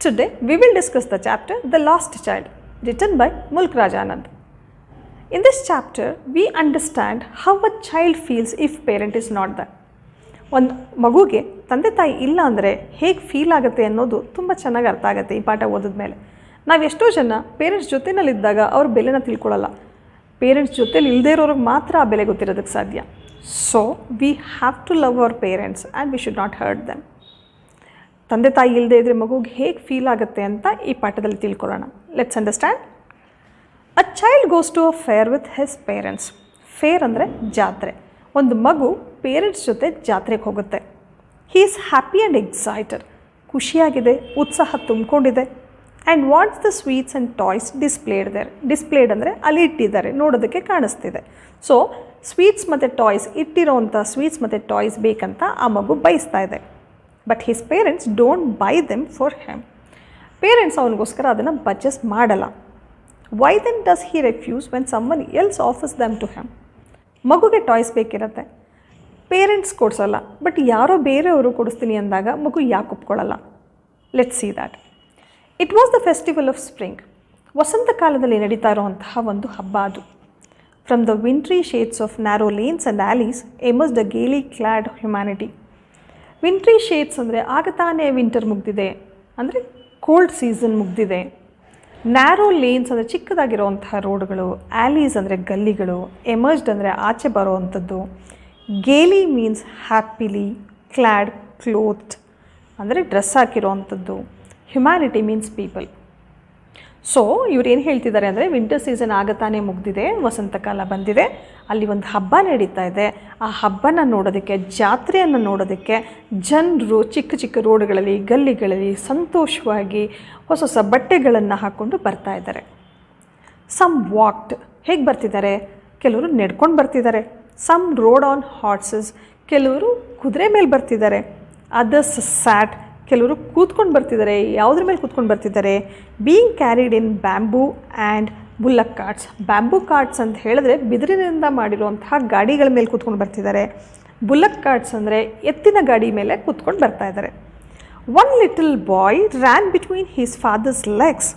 Today we will discuss the chapter The Lost Child, written by Mulk Raj Anand. In this chapter we understand how a child feels if parent is not there. ಒಂದು ಮಗುಗೆ ತಂದೆ ತಾಯಿ ಇಲ್ಲ ಅಂದರೆ ಹೇಗೆ feel ಆಗುತ್ತೆ ಅನ್ನೋದು ತುಂಬ ಚೆನ್ನಾಗಿ ಅರ್ಥ ಆಗುತ್ತೆ ಈ ಪಾಠ ಓದಿದ ಮೇಲೆ. ನಾವು ಎಷ್ಟೋ ಜನ ಪೇರೆಂಟ್ಸ್ ಜೊತೆಯಲ್ಲಿದ್ದಾಗ ಅವ್ರ ಬೆಲೆನ ತಿಳ್ಕೊಳ್ಳಲ್ಲ. ಪೇರೆಂಟ್ಸ್ ಜೊತೆಲಿ ಇಲ್ಲದೇ ಇರೋರಿಗೆ ಮಾತ್ರ ಆ ಬೆಲೆ ಗೊತ್ತಿರೋದಕ್ಕೆ ಸಾಧ್ಯ. So we have to love our parents and we should not hurt them. ತಂದೆ ತಾಯಿ ಇಲ್ಲದೆ ಇದ್ದರೆ ಮಗುಗೆ ಹೇಗೆ ಫೀಲ್ ಆಗುತ್ತೆ ಅಂತ ಈ ಪಾಠದಲ್ಲಿ ತಿಳ್ಕೊಳ್ಳೋಣ. Let's understand. A child goes to a fair with his parents. Fair ಅಂದರೆ ಜಾತ್ರೆ. ಒಂದು ಮಗು ಪೇರೆಂಟ್ಸ್ ಜೊತೆ ಜಾತ್ರೆಗೆ ಹೋಗುತ್ತೆ. He is happy and excited. ಖುಷಿಯಾಗಿದೆ, ಉತ್ಸಾಹ ತುಂಬಿಕೊಂಡಿದೆ. And what's the sweets and toys displayed there. Displayed ಅಂದರೆ ಅಲ್ಲಿ ಇಟ್ಟಿದ್ದಾರೆ, ನೋಡೋದಕ್ಕೆ ಕಾಣಿಸ್ತಿದೆ. ಸೊ ಸ್ವೀಟ್ಸ್ ಮತ್ತು ಟಾಯ್ಸ್, ಇಟ್ಟಿರೋವಂಥ ಸ್ವೀಟ್ಸ್ ಮತ್ತು ಟಾಯ್ಸ್ ಬೇಕಂತ ಆ ಮಗು ಬಯಸ್ತಾ ಇದೆ. But his parents don't buy them for him. Parents ಅವನಿಗೋಸ್ಕರ ಅದನ್ನು ಪರ್ಚೇಸ್ ಮಾಡಲ್ಲ. Why then does he refuse when someone else offers them to him. ಮಗುಗೆ ಟಾಯ್ಸ್ ಬೇಕಿರುತ್ತೆ, ಪೇರೆಂಟ್ಸ್ ಕೊಡಿಸಲ್ಲ, ಬಟ್ ಯಾರೋ ಬೇರೆಯವರು ಕೊಡಿಸ್ತೀನಿ ಅಂದಾಗ ಮಗು ಯಾಕೆ ಒಪ್ಕೊಳ್ಳಲ್ಲ? Let's see that. It was the festival of spring. ವಸಂತ ಕಾಲದಲ್ಲಿ ನಡೀತಾ ಇರುವಂತಹ ಒಂದು ಹಬ್ಬ ಅದು. From the wintry shades of narrow lanes and alleys emerged the gaily clad humanity. Wintry shades ಅಂದರೆ ಆಗ ತಾನೇ ವಿಂಟರ್ ಮುಗ್ದಿದೆ, ಅಂದರೆ ಕೋಲ್ಡ್ ಸೀಸನ್ ಮುಗ್ದಿದೆ. ನ್ಯಾರೋ ಲೇನ್ಸ್ ಅಂದರೆ ಚಿಕ್ಕದಾಗಿರುವಂತಹ ರೋಡ್ಗಳು, ಆಲೀಸ್ ಅಂದರೆ ಗಲ್ಲಿಗಳು, ಎಮರ್ಜ್ಡ್ ಅಂದರೆ ಆಚೆ ಬರೋವಂಥದ್ದು. Gaily means happily, clad cloth ಅಂದರೆ ಡ್ರೆಸ್ ಹಾಕಿರೋವಂಥದ್ದು. Humanity means people. ಸೊ ಇವ್ರು ಏನು ಹೇಳ್ತಿದ್ದಾರೆ ಅಂದರೆ ವಿಂಟರ್ ಸೀಸನ್ ಆಗತಾನೆ ಮುಗ್ದಿದೆ, ವಸಂತ ಕಾಲ ಬಂದಿದೆ, ಅಲ್ಲಿ ಒಂದು ಹಬ್ಬ ನಡೀತಾ ಇದೆ. ಆ ಹಬ್ಬನ ನೋಡೋದಕ್ಕೆ, ಜಾತ್ರೆಯನ್ನು ನೋಡೋದಕ್ಕೆ ಜನರು ಚಿಕ್ಕ ಚಿಕ್ಕ ರೋಡ್ಗಳಲ್ಲಿ, ಗಲ್ಲಿಗಳಲ್ಲಿ ಸಂತೋಷವಾಗಿ ಹೊಸ ಹೊಸ ಬಟ್ಟೆಗಳನ್ನು ಹಾಕ್ಕೊಂಡು ಬರ್ತಾ ಇದ್ದಾರೆ. Some walked. ಹೇಗೆ ಬರ್ತಿದ್ದಾರೆ? ಕೆಲವರು ನಡ್ಕೊಂಡು ಬರ್ತಿದ್ದಾರೆ. Some rode on horses. ಕೆಲವರು ಕುದುರೆ ಮೇಲೆ ಬರ್ತಿದ್ದಾರೆ. Others sat. ಕೆಲವರು ಕೂತ್ಕೊಂಡು ಬರ್ತಿದ್ದಾರೆ. ಯಾವುದ್ರ ಮೇಲೆ ಕೂತ್ಕೊಂಡು ಬರ್ತಿದ್ದಾರೆ? Being carried in bamboo and bullock carts. Bamboo carts ಅಂತ ಹೇಳಿದ್ರೆ ಬಿದಿರಿನಿಂದ ಮಾಡಿರುವಂತಹ ಗಾಡಿಗಳ ಮೇಲೆ ಕೂತ್ಕೊಂಡು ಬರ್ತಿದ್ದಾರೆ. ಬುಲ್ಲಕ್ ಕಾರ್ಟ್ಸ್ ಅಂದರೆ ಎತ್ತಿನ ಗಾಡಿ ಮೇಲೆ ಕೂತ್ಕೊಂಡು ಬರ್ತಾ ಇದ್ದಾರೆ. One little boy ran between his father's legs.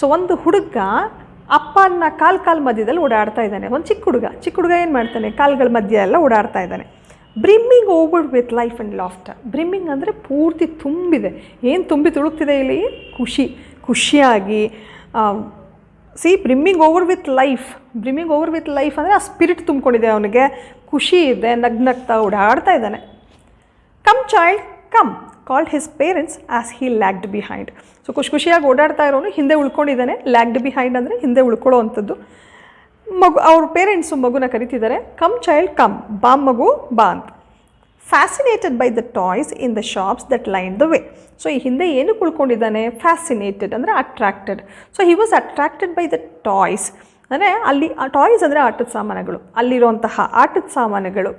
So ಒಂದು ಹುಡುಗ ಅಪ್ಪನ ಕಾಲು ಮಧ್ಯದಲ್ಲಿ ಓಡಾಡ್ತಾ ಇದ್ದಾನೆ. ಒಂದು ಚಿಕ್ಕ ಹುಡುಗ ಏನು ಮಾಡ್ತಾನೆ? ಕಾಲುಗಳ ಮಧ್ಯ ಎಲ್ಲ ಓಡಾಡ್ತಾ ಇದ್ದಾನೆ. Brimming over with life and laughter. Brimming ಅಂದರೆ ಪೂರ್ತಿ ತುಂಬಿದೆ. ಏನು ತುಂಬಿ ತುಳುಕ್ತಿದೆ ಇಲ್ಲಿ? ಖುಷಿಯಾಗಿ. Brimming over with life. Brimming over with life ಅಂದರೆ ಆ ಸ್ಪಿರಿಟ್ ತುಂಬಿಕೊಂಡಿದೆ ಅವನಿಗೆ, ಖುಷಿ ಇದೆ, ನಗ್ನಗ್ತಾ ಓಡಾಡ್ತಾ ಇದ್ದಾನೆ. Come child come called his parents as he lagged behind. So ಖುಷಿಯಾಗಿ ಓಡಾಡ್ತಾ ಇರೋನು ಹಿಂದೆ ಉಳ್ಕೊಂಡಿದ್ದಾನೆ. ಲ್ಯಾಗ್ಡ್ ಬಿಹೈಂಡ್ ಅಂದರೆ ಹಿಂದೆ ಉಳ್ಕೊಳ್ಳೋ ಅಂಥದ್ದು. ಅವ್ರ ಪೇರೆಂಟ್ಸು ಮಗುನ ಕರಿತಿದ್ದಾರೆ. ಕಮ್ ಚೈಲ್ಡ್ ಕಮ್, ಬಾ ಮಗು ಬಾ ಅಂತ. Fascinated by the toys in the shops that line the way. So ಈ ಹಿಂದೆ ಏನು ಉಳ್ಕೊಂಡಿದ್ದಾನೆ? ಫ್ಯಾಸಿನೇಟೆಡ್ ಅಂದರೆ attracted. So he was attracted by the toys. ಅಂದರೆ ಅಲ್ಲಿ ಆ ಟಾಯ್ಸ್ ಅಂದರೆ ಆಟದ ಸಾಮಾನುಗಳು, ಅಲ್ಲಿರುವಂತಹ ಆಟದ ಸಾಮಾನುಗಳು,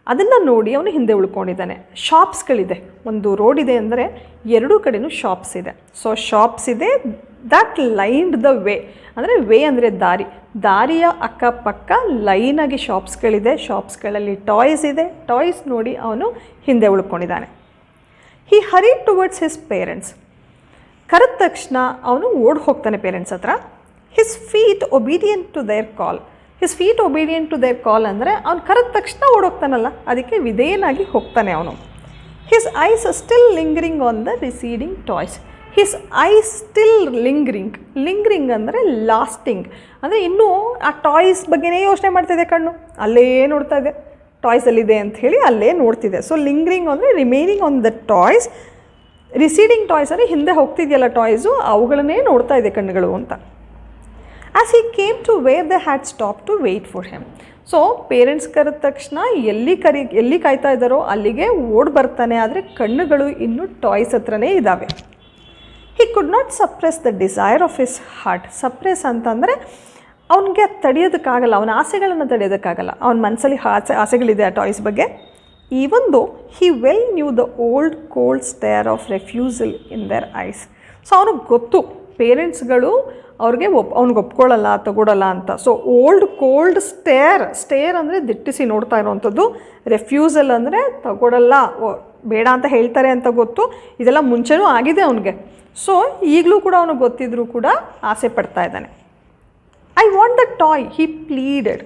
ಅದನ್ನು ನೋಡಿ ಅವನು ಹಿಂದೆ ಉಳ್ಕೊಂಡಿದ್ದಾನೆ. ಶಾಪ್ಸ್ಗಳಿದೆ, ಒಂದು ರೋಡ್ ಇದೆ ಅಂದರೆ ಎರಡೂ ಕಡೆಯೂ ಶಾಪ್ಸ್ ಇದೆ. ಸೊ ಶಾಪ್ಸ್ ಇದೆ, ದಟ್ ಲೈನ್ಡ್ ದ ವೇ. ಅಂದರೆ ವೇ ಅಂದರೆ ದಾರಿ, ದಾರಿಯ ಅಕ್ಕಪಕ್ಕ ಲೈನಾಗಿ ಶಾಪ್ಸ್ಗಳಿದೆ. ಶಾಪ್ಸ್ಗಳಲ್ಲಿ ಟಾಯ್ಸ್ ಇದೆ. ಟಾಯ್ಸ್ ನೋಡಿ ಅವನು ಹಿಂದೆ ಉಳ್ಕೊಂಡಿದ್ದಾನೆ. He hurried towards his parents. ಕರೆದ ತಕ್ಷಣ ಅವನು ಓಡಿ ಹೋಗ್ತಾನೆ ಪೇರೆಂಟ್ಸ್ ಹತ್ರ. His feet obedient to their call. His feet obedient to their call ಅಂದರೆ ಅವ್ನು ಕರೆದ ತಕ್ಷಣ ಓಡೋಗ್ತಾನಲ್ಲ, ಅದಕ್ಕೆ ವಿಧೇಯನಾಗಿ ಹೋಗ್ತಾನೆ ಅವನು. His eyes still lingering on the receding toys. His eyes still lingering. Lingering ಅಂದರೆ ಲಾಸ್ಟಿಂಗ್, ಅಂದರೆ ಇನ್ನೂ ಆ ಟಾಯ್ಸ್ ಬಗ್ಗೆನೇ ಯೋಚನೆ ಮಾಡ್ತಿದೆ ಕಣ್ಣು, ಅಲ್ಲೇ ನೋಡ್ತಾ ಇದೆ, ಟಾಯ್ಸಲ್ಲಿದೆ ಅಂಥೇಳಿ ಅಲ್ಲೇ ನೋಡ್ತಿದೆ. ಸೊ ಲಿಂಗರಿಂಗ್ ಅಂದರೆ remaining on the toys. Receding toys ಅಂದರೆ ಹಿಂದೆ ಹೋಗ್ತಿದೆಯಲ್ಲ ಟಾಯ್ಸು, ಅವುಗಳನ್ನೇ ನೋಡ್ತಾ ಇದೆ ಕಣ್ಣುಗಳು ಅಂತ. As he came to where they had stopped to wait for him. So parents ಕರೆದ ತಕ್ಷಣ ಎಲ್ಲಿ ಕಾಯ್ತಾ ಇದ್ದಾರೋ ಅಲ್ಲಿಗೆ ಓಡಿ ಬರ್ತಾನೆ. ಆದರೆ ಕಣ್ಣುಗಳು ಇನ್ನೂ ಟಾಯ್ಸ್ ಹತ್ರನೇ ಇದ್ದಾವೆ. He could not suppress the desire of his heart. Suppress ಅಂತಂದರೆ ಅವನಿಗೆ ತಡೆಯೋದಕ್ಕಾಗಲ್ಲ, ಅವನ ಆಸೆಗಳನ್ನು ತಡೆಯೋದಕ್ಕಾಗಲ್ಲ. ಅವನ ಮನಸ್ಸಲ್ಲಿ ಆಸೆಗಳಿದೆ ಆ ಟಾಯ್ಸ್ ಬಗ್ಗೆ. Even though he well knew the old cold stair of refusal in their ice. So ಅವನಿಗೆ ಗೊತ್ತು ಪೇರೆಂಟ್ಸ್ಗಳು ಅವ್ನಿಗೆ ಒಪ್ಕೊಳ್ಳಲ್ಲ, ತಗೊಳ್ಳಲ್ಲ ಅಂತ. ಸೊ ಓಲ್ಡ್ ಕೋಲ್ಡ್ ಸ್ಟೇರ್ ಅಂದರೆ ದಿಟ್ಟಿಸಿ ನೋಡ್ತಾ ಇರೋವಂಥದ್ದು. ರೆಫ್ಯೂಸಲ್ ಅಂದರೆ ತಗೊಳ್ಳಲ್ಲ, ಬೇಡ ಅಂತ ಹೇಳ್ತಾರೆ ಅಂತ ಗೊತ್ತು, ಇದೆಲ್ಲ ಮುಂಚೆನೂ ಆಗಿದೆ ಅವನಿಗೆ. ಸೊ ಈಗಲೂ ಕೂಡ ಅವನಿಗೆ ಗೊತ್ತಿದ್ರೂ ಕೂಡ ಆಸೆ ಪಡ್ತಾ ಇದ್ದಾನೆ. I want the toy, he pleaded.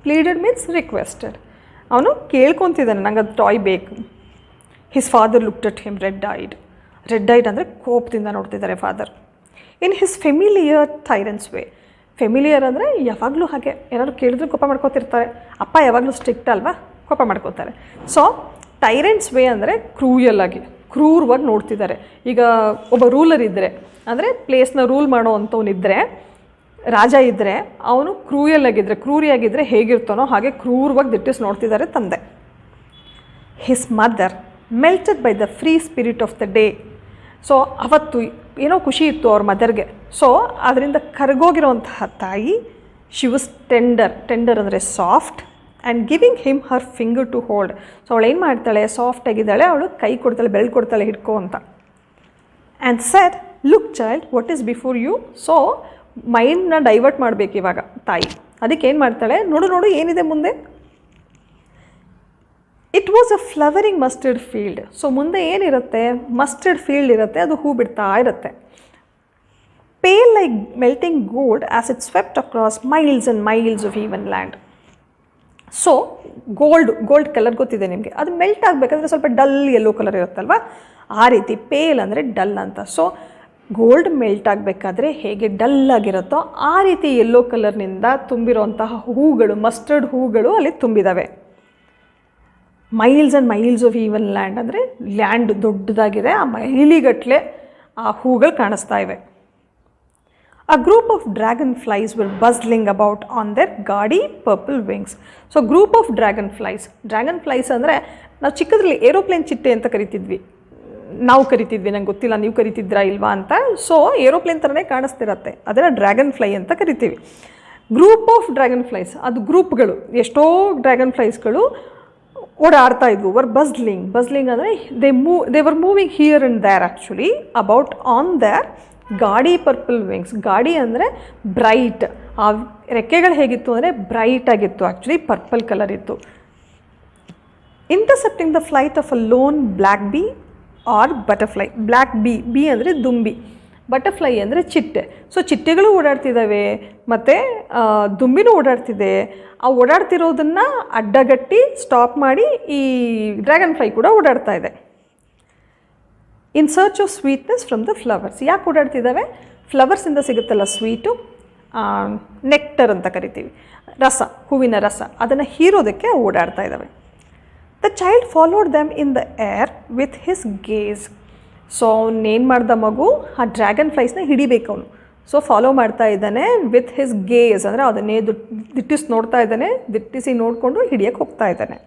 Pleaded means requested. ಅವನು ಕೇಳ್ಕೊತಿದ್ದಾನೆ, ನಂಗೆ ಅದು ಟಾಯ್ ಬೇಕು. His father looked at him red eyed. Red eyed ಅಂದರೆ ಕೋಪದಿಂದ ನೋಡ್ತಿದ್ದಾರೆ father. In his familiar tyrannous way. Familiar ಅಂದರೆ ಯಾವಾಗಲೂ ಹಾಗೆ ಏನಾದ್ರು ಕೇಳಿದ್ರೆ ಕೋಪ ಮಾಡ್ಕೋತಿರ್ತಾರೆ. ಅಪ್ಪ ಯಾವಾಗಲೂ ಸ್ಟ್ರಿಕ್ಟ್ ಅಲ್ವಾ, ಕೋಪ ಮಾಡ್ಕೋತಾರೆ. ಸೊ ಟೈರೆಂಟ್ಸ್ ವೇ ಅಂದರೆ ಕ್ರೂಯಲ್ ಆಗಿ, ಕ್ರೂರವಾಗಿ ನೋಡ್ತಿದ್ದಾರೆ. ಈಗ ಒಬ್ಬ ರೂಲರ್ ಇದ್ದರೆ, ಅಂದರೆ ಪ್ಲೇಸ್ನ ರೂಲ್ ಮಾಡೋ ಅಂಥವನಿದ್ದರೆ, ರಾಜ ಇದ್ದರೆ, ಅವನು ಕ್ರೂಯಲ್ ಆಗಿದ್ದರೆ, ಕ್ರೂರಿಯಾಗಿದ್ದರೆ ಹೇಗಿರ್ತಾನೋ ಹಾಗೆ ಕ್ರೂರವಾಗಿ ದಿಟ್ಟಿಸಿ ನೋಡ್ತಿದ್ದಾರೆ ತಂದೆ. His mother melted by the free spirit of the day. So ಅವತ್ತು ಏನೋ ಖುಷಿ ಇತ್ತು ಅವ್ರ ಮದರ್ಗೆ. ಸೊ ಅದರಿಂದ ಕರಗೋಗಿರೋವಂತಹ ತಾಯಿ, ಶಿ ವಾಸ್ ಟೆಂಡರ್. ಟೆಂಡರ್ ಅಂದರೆ soft. And giving him her finger to hold. So ಅವಳು ಏನು ಮಾಡ್ತಾಳೆ, ಸಾಫ್ಟ್ ಆಗಿದ್ದಾಳೆ, ಅವಳು ಕೈ ಕೊಡ್ತಾಳೆ, ಬೆಳ್ಳು ಕೊಡ್ತಾಳೆ, ಹಿಡ್ಕೋ ಅಂತ. And said, look child, what is before you. So ಮೈಂಡ್ನ ಡೈವರ್ಟ್ ಮಾಡಬೇಕು ಇವಾಗ ತಾಯಿ. ಅದಕ್ಕೆ ಏನು ಮಾಡ್ತಾಳೆ, ನೋಡು ನೋಡು ಏನಿದೆ ಮುಂದೆ. It was a flowering mustard field. So ಮುಂದೆ ಏನಿರುತ್ತೆ, ಮಸ್ಟರ್ಡ್ ಫೀಲ್ಡ್ ಇರುತ್ತೆ, ಅದು ಹೂ ಬಿಡ್ತಾ ಇರುತ್ತೆ. Pale like melting gold as it swept across miles and miles of even land. So gold colour ಗೊತ್ತಿದೆ ನಿಮಗೆ, ಅದು ಮೆಲ್ಟ್ ಆಗಬೇಕಾದ್ರೆ ಸ್ವಲ್ಪ ಡಲ್ ಯೆಲ್ಲೋ ಕಲರ್ ಇರುತ್ತಲ್ವ, ಆ ರೀತಿ. ಪೇಲ್ ಅಂದರೆ ಡಲ್ ಅಂತ. ಸೊ ಗೋಲ್ಡ್ ಮೆಲ್ಟ್ ಆಗಬೇಕಾದ್ರೆ ಹೇಗೆ ಡಲ್ ಆಗಿರುತ್ತೋ ಆ ರೀತಿ ಯೆಲ್ಲೋ ಕಲರ್ನಿಂದ ತುಂಬಿರೋಂತಹ ಹೂಗಳು, ಮಸ್ಟರ್ಡ್ ಹೂಗಳು ಅಲ್ಲಿ ತುಂಬಿದ್ದಾವೆ. Miles and miles of even land ಅಂದರೆ ಲ್ಯಾಂಡ್ ದೊಡ್ಡದಾಗಿದೆ, ಆ ಮೈಲಿಗಟ್ಟಲೆ ಆ ಹೂಗಳು ಕಾಣಿಸ್ತಾ ಇವೆ. A group of dragonflies were bustling about on their gaudy purple wings. So group of dragonflies. Dragonflies ಅಂದರೆ ನಾವು ಚಿಕ್ಕದ್ರಲ್ಲಿ ಏರೋಪ್ಲೇನ್ ಚಿಟ್ಟೆ ಅಂತ ಕರಿತಿದ್ವಿ, ನಾವು ಕರಿತಿದ್ವಿ, ನಂಗೆ ಗೊತ್ತಿಲ್ಲ ನೀವು ಕರಿತಿದ್ರಾ ಇಲ್ವಾ ಅಂತ. ಸೊ ಏರೋಪ್ಲೇನ್ ಥರನೇ ಕಾಣಿಸ್ತಿರತ್ತೆ, ಅದನ್ನು ಡ್ರ್ಯಾಗನ್ ಫ್ಲೈ ಅಂತ ಕರಿತೀವಿ. ಗ್ರೂಪ್ ಆಫ್ ಡ್ರ್ಯಾಗನ್ ಫ್ಲೈಸ್, ಅದು ಗ್ರೂಪ್ಗಳು, ಎಷ್ಟೋ ಡ್ರ್ಯಾಗನ್ ಫ್ಲೈಸ್ಗಳು ಓಡಾಡ್ತಾ ಇದ್ವು. ವರ್ ಬಸ್ಲಿಂಗ್ ಅಂದರೆ they were moving here and there actually about on their gaudy purple wings. Gaudy ಅಂದರೆ ಬ್ರೈಟ್, ಆ ರೆಕ್ಕೆಗಳು ಹೇಗಿತ್ತು ಅಂದರೆ ಬ್ರೈಟ್ ಆಗಿತ್ತು, ಆ್ಯಕ್ಚುಲಿ ಪರ್ಪಲ್ ಕಲರ್ ಇತ್ತು. Intercepting the flight of a lone black bee or butterfly. Black bee ಅಂದರೆ ದುಂಬಿ, butterfly ಅಂದರೆ ಚಿಟ್ಟೆ. ಸೊ ಚಿಟ್ಟೆಗಳು ಓಡಾಡ್ತಿದ್ದಾವೆ ಮತ್ತು ದುಂಬಿನೂ ಓಡಾಡ್ತಿದೆ. ಆ ಓಡಾಡ್ತಿರೋದನ್ನು ಅಡ್ಡಗಟ್ಟಿ ಸ್ಟಾಪ್ ಮಾಡಿ ಈ ಡ್ರ್ಯಾಗನ್ ಫ್ಲೈ ಕೂಡ ಓಡಾಡ್ತಾ ಇದೆ. In search of sweetness from the flowers. ಯಾಕೆ ಓಡಾಡ್ತಿದ್ದಾವೆ, ಫ್ಲವರ್ಸಿಂದ ಸಿಗುತ್ತಲ್ಲ ಸ್ವೀಟು, ನೆಕ್ಟರ್ ಅಂತ ಕರಿತೀವಿ, ರಸ, ಹೂವಿನ ರಸ, ಅದನ್ನು ಹೀರೋದಕ್ಕೆ ಓಡಾಡ್ತಾ ಇದ್ದಾವೆ. The child followed them in the air with his gaze. So ಅವನೇನು ಮಾಡ್ದ ಮಗು, ಆ ಡ್ರ್ಯಾಗನ್ ಫ್ಲೈಸ್ನ ಹಿಡಿಬೇಕು ಅವನು. ಸೊ ಫಾಲೋ ಮಾಡ್ತಾ ಇದ್ದಾನೆ ವಿತ್ ಹಿಸ್ ಗೇಸ್ ಅಂದರೆ ಅದನ್ನೇ ದಿಟ್ಟಿಸಿ ನೋಡ್ತಾ ಇದ್ದಾನೆ, ದಿಟ್ಟಿಸಿ ನೋಡಿಕೊಂಡು ಹಿಡಿಯೋಕ್ಕೆ ಹೋಗ್ತಾ ಇದ್ದಾನೆ.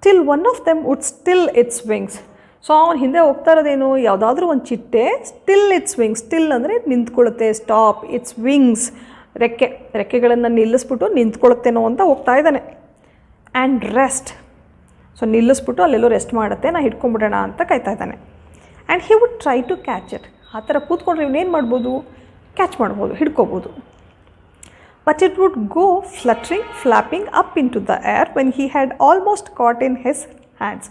Till one of them would still its wings. So ಅವನು ಹಿಂದೆ ಹೋಗ್ತಾ ಇರೋದೇನು, ಯಾವುದಾದ್ರೂ ಒಂದು ಚಿಟ್ಟೆ ಸ್ಟಿಲ್ ಇಟ್ಸ್ ವಿಂಗ್ಸ್. ಸ್ಟಿಲ್ ಅಂದರೆ ನಿಂತ್ಕೊಳ್ಳುತ್ತೆ, ಸ್ಟಾಪ್, ಇಟ್ಸ್ ವಿಂಗ್ಸ್ ರೆಕ್ಕೆಗಳನ್ನು ನಿಲ್ಲಿಸ್ಬಿಟ್ಟು ನಿಂತ್ಕೊಳ್ಳುತ್ತೇನೋ ಅಂತ ಹೋಗ್ತಾ ಇದ್ದಾನೆ. And rest. ಸೊ ನಿಲ್ಲಿಸ್ಬಿಟ್ಟು ಅಲ್ಲೆಲ್ಲೋ ರೆಸ್ಟ್ ಮಾಡುತ್ತೆ, ನಾ ಹಿಡ್ಕೊಂಬಿಡೋಣ ಅಂತ ಕಾಯ್ತಾ ಇದ್ದಾನೆ. And he would try to catch it. ಆ ಥರ ಕೂತ್ಕೊಂಡ್ರೆ ಇವನೇನು ಮಾಡ್ಬೋದು, ಕ್ಯಾಚ್ ಮಾಡ್ಬೋದು, ಹಿಡ್ಕೋಬೋದು. But it would go fluttering, flapping up into the air when he had almost caught in his hands.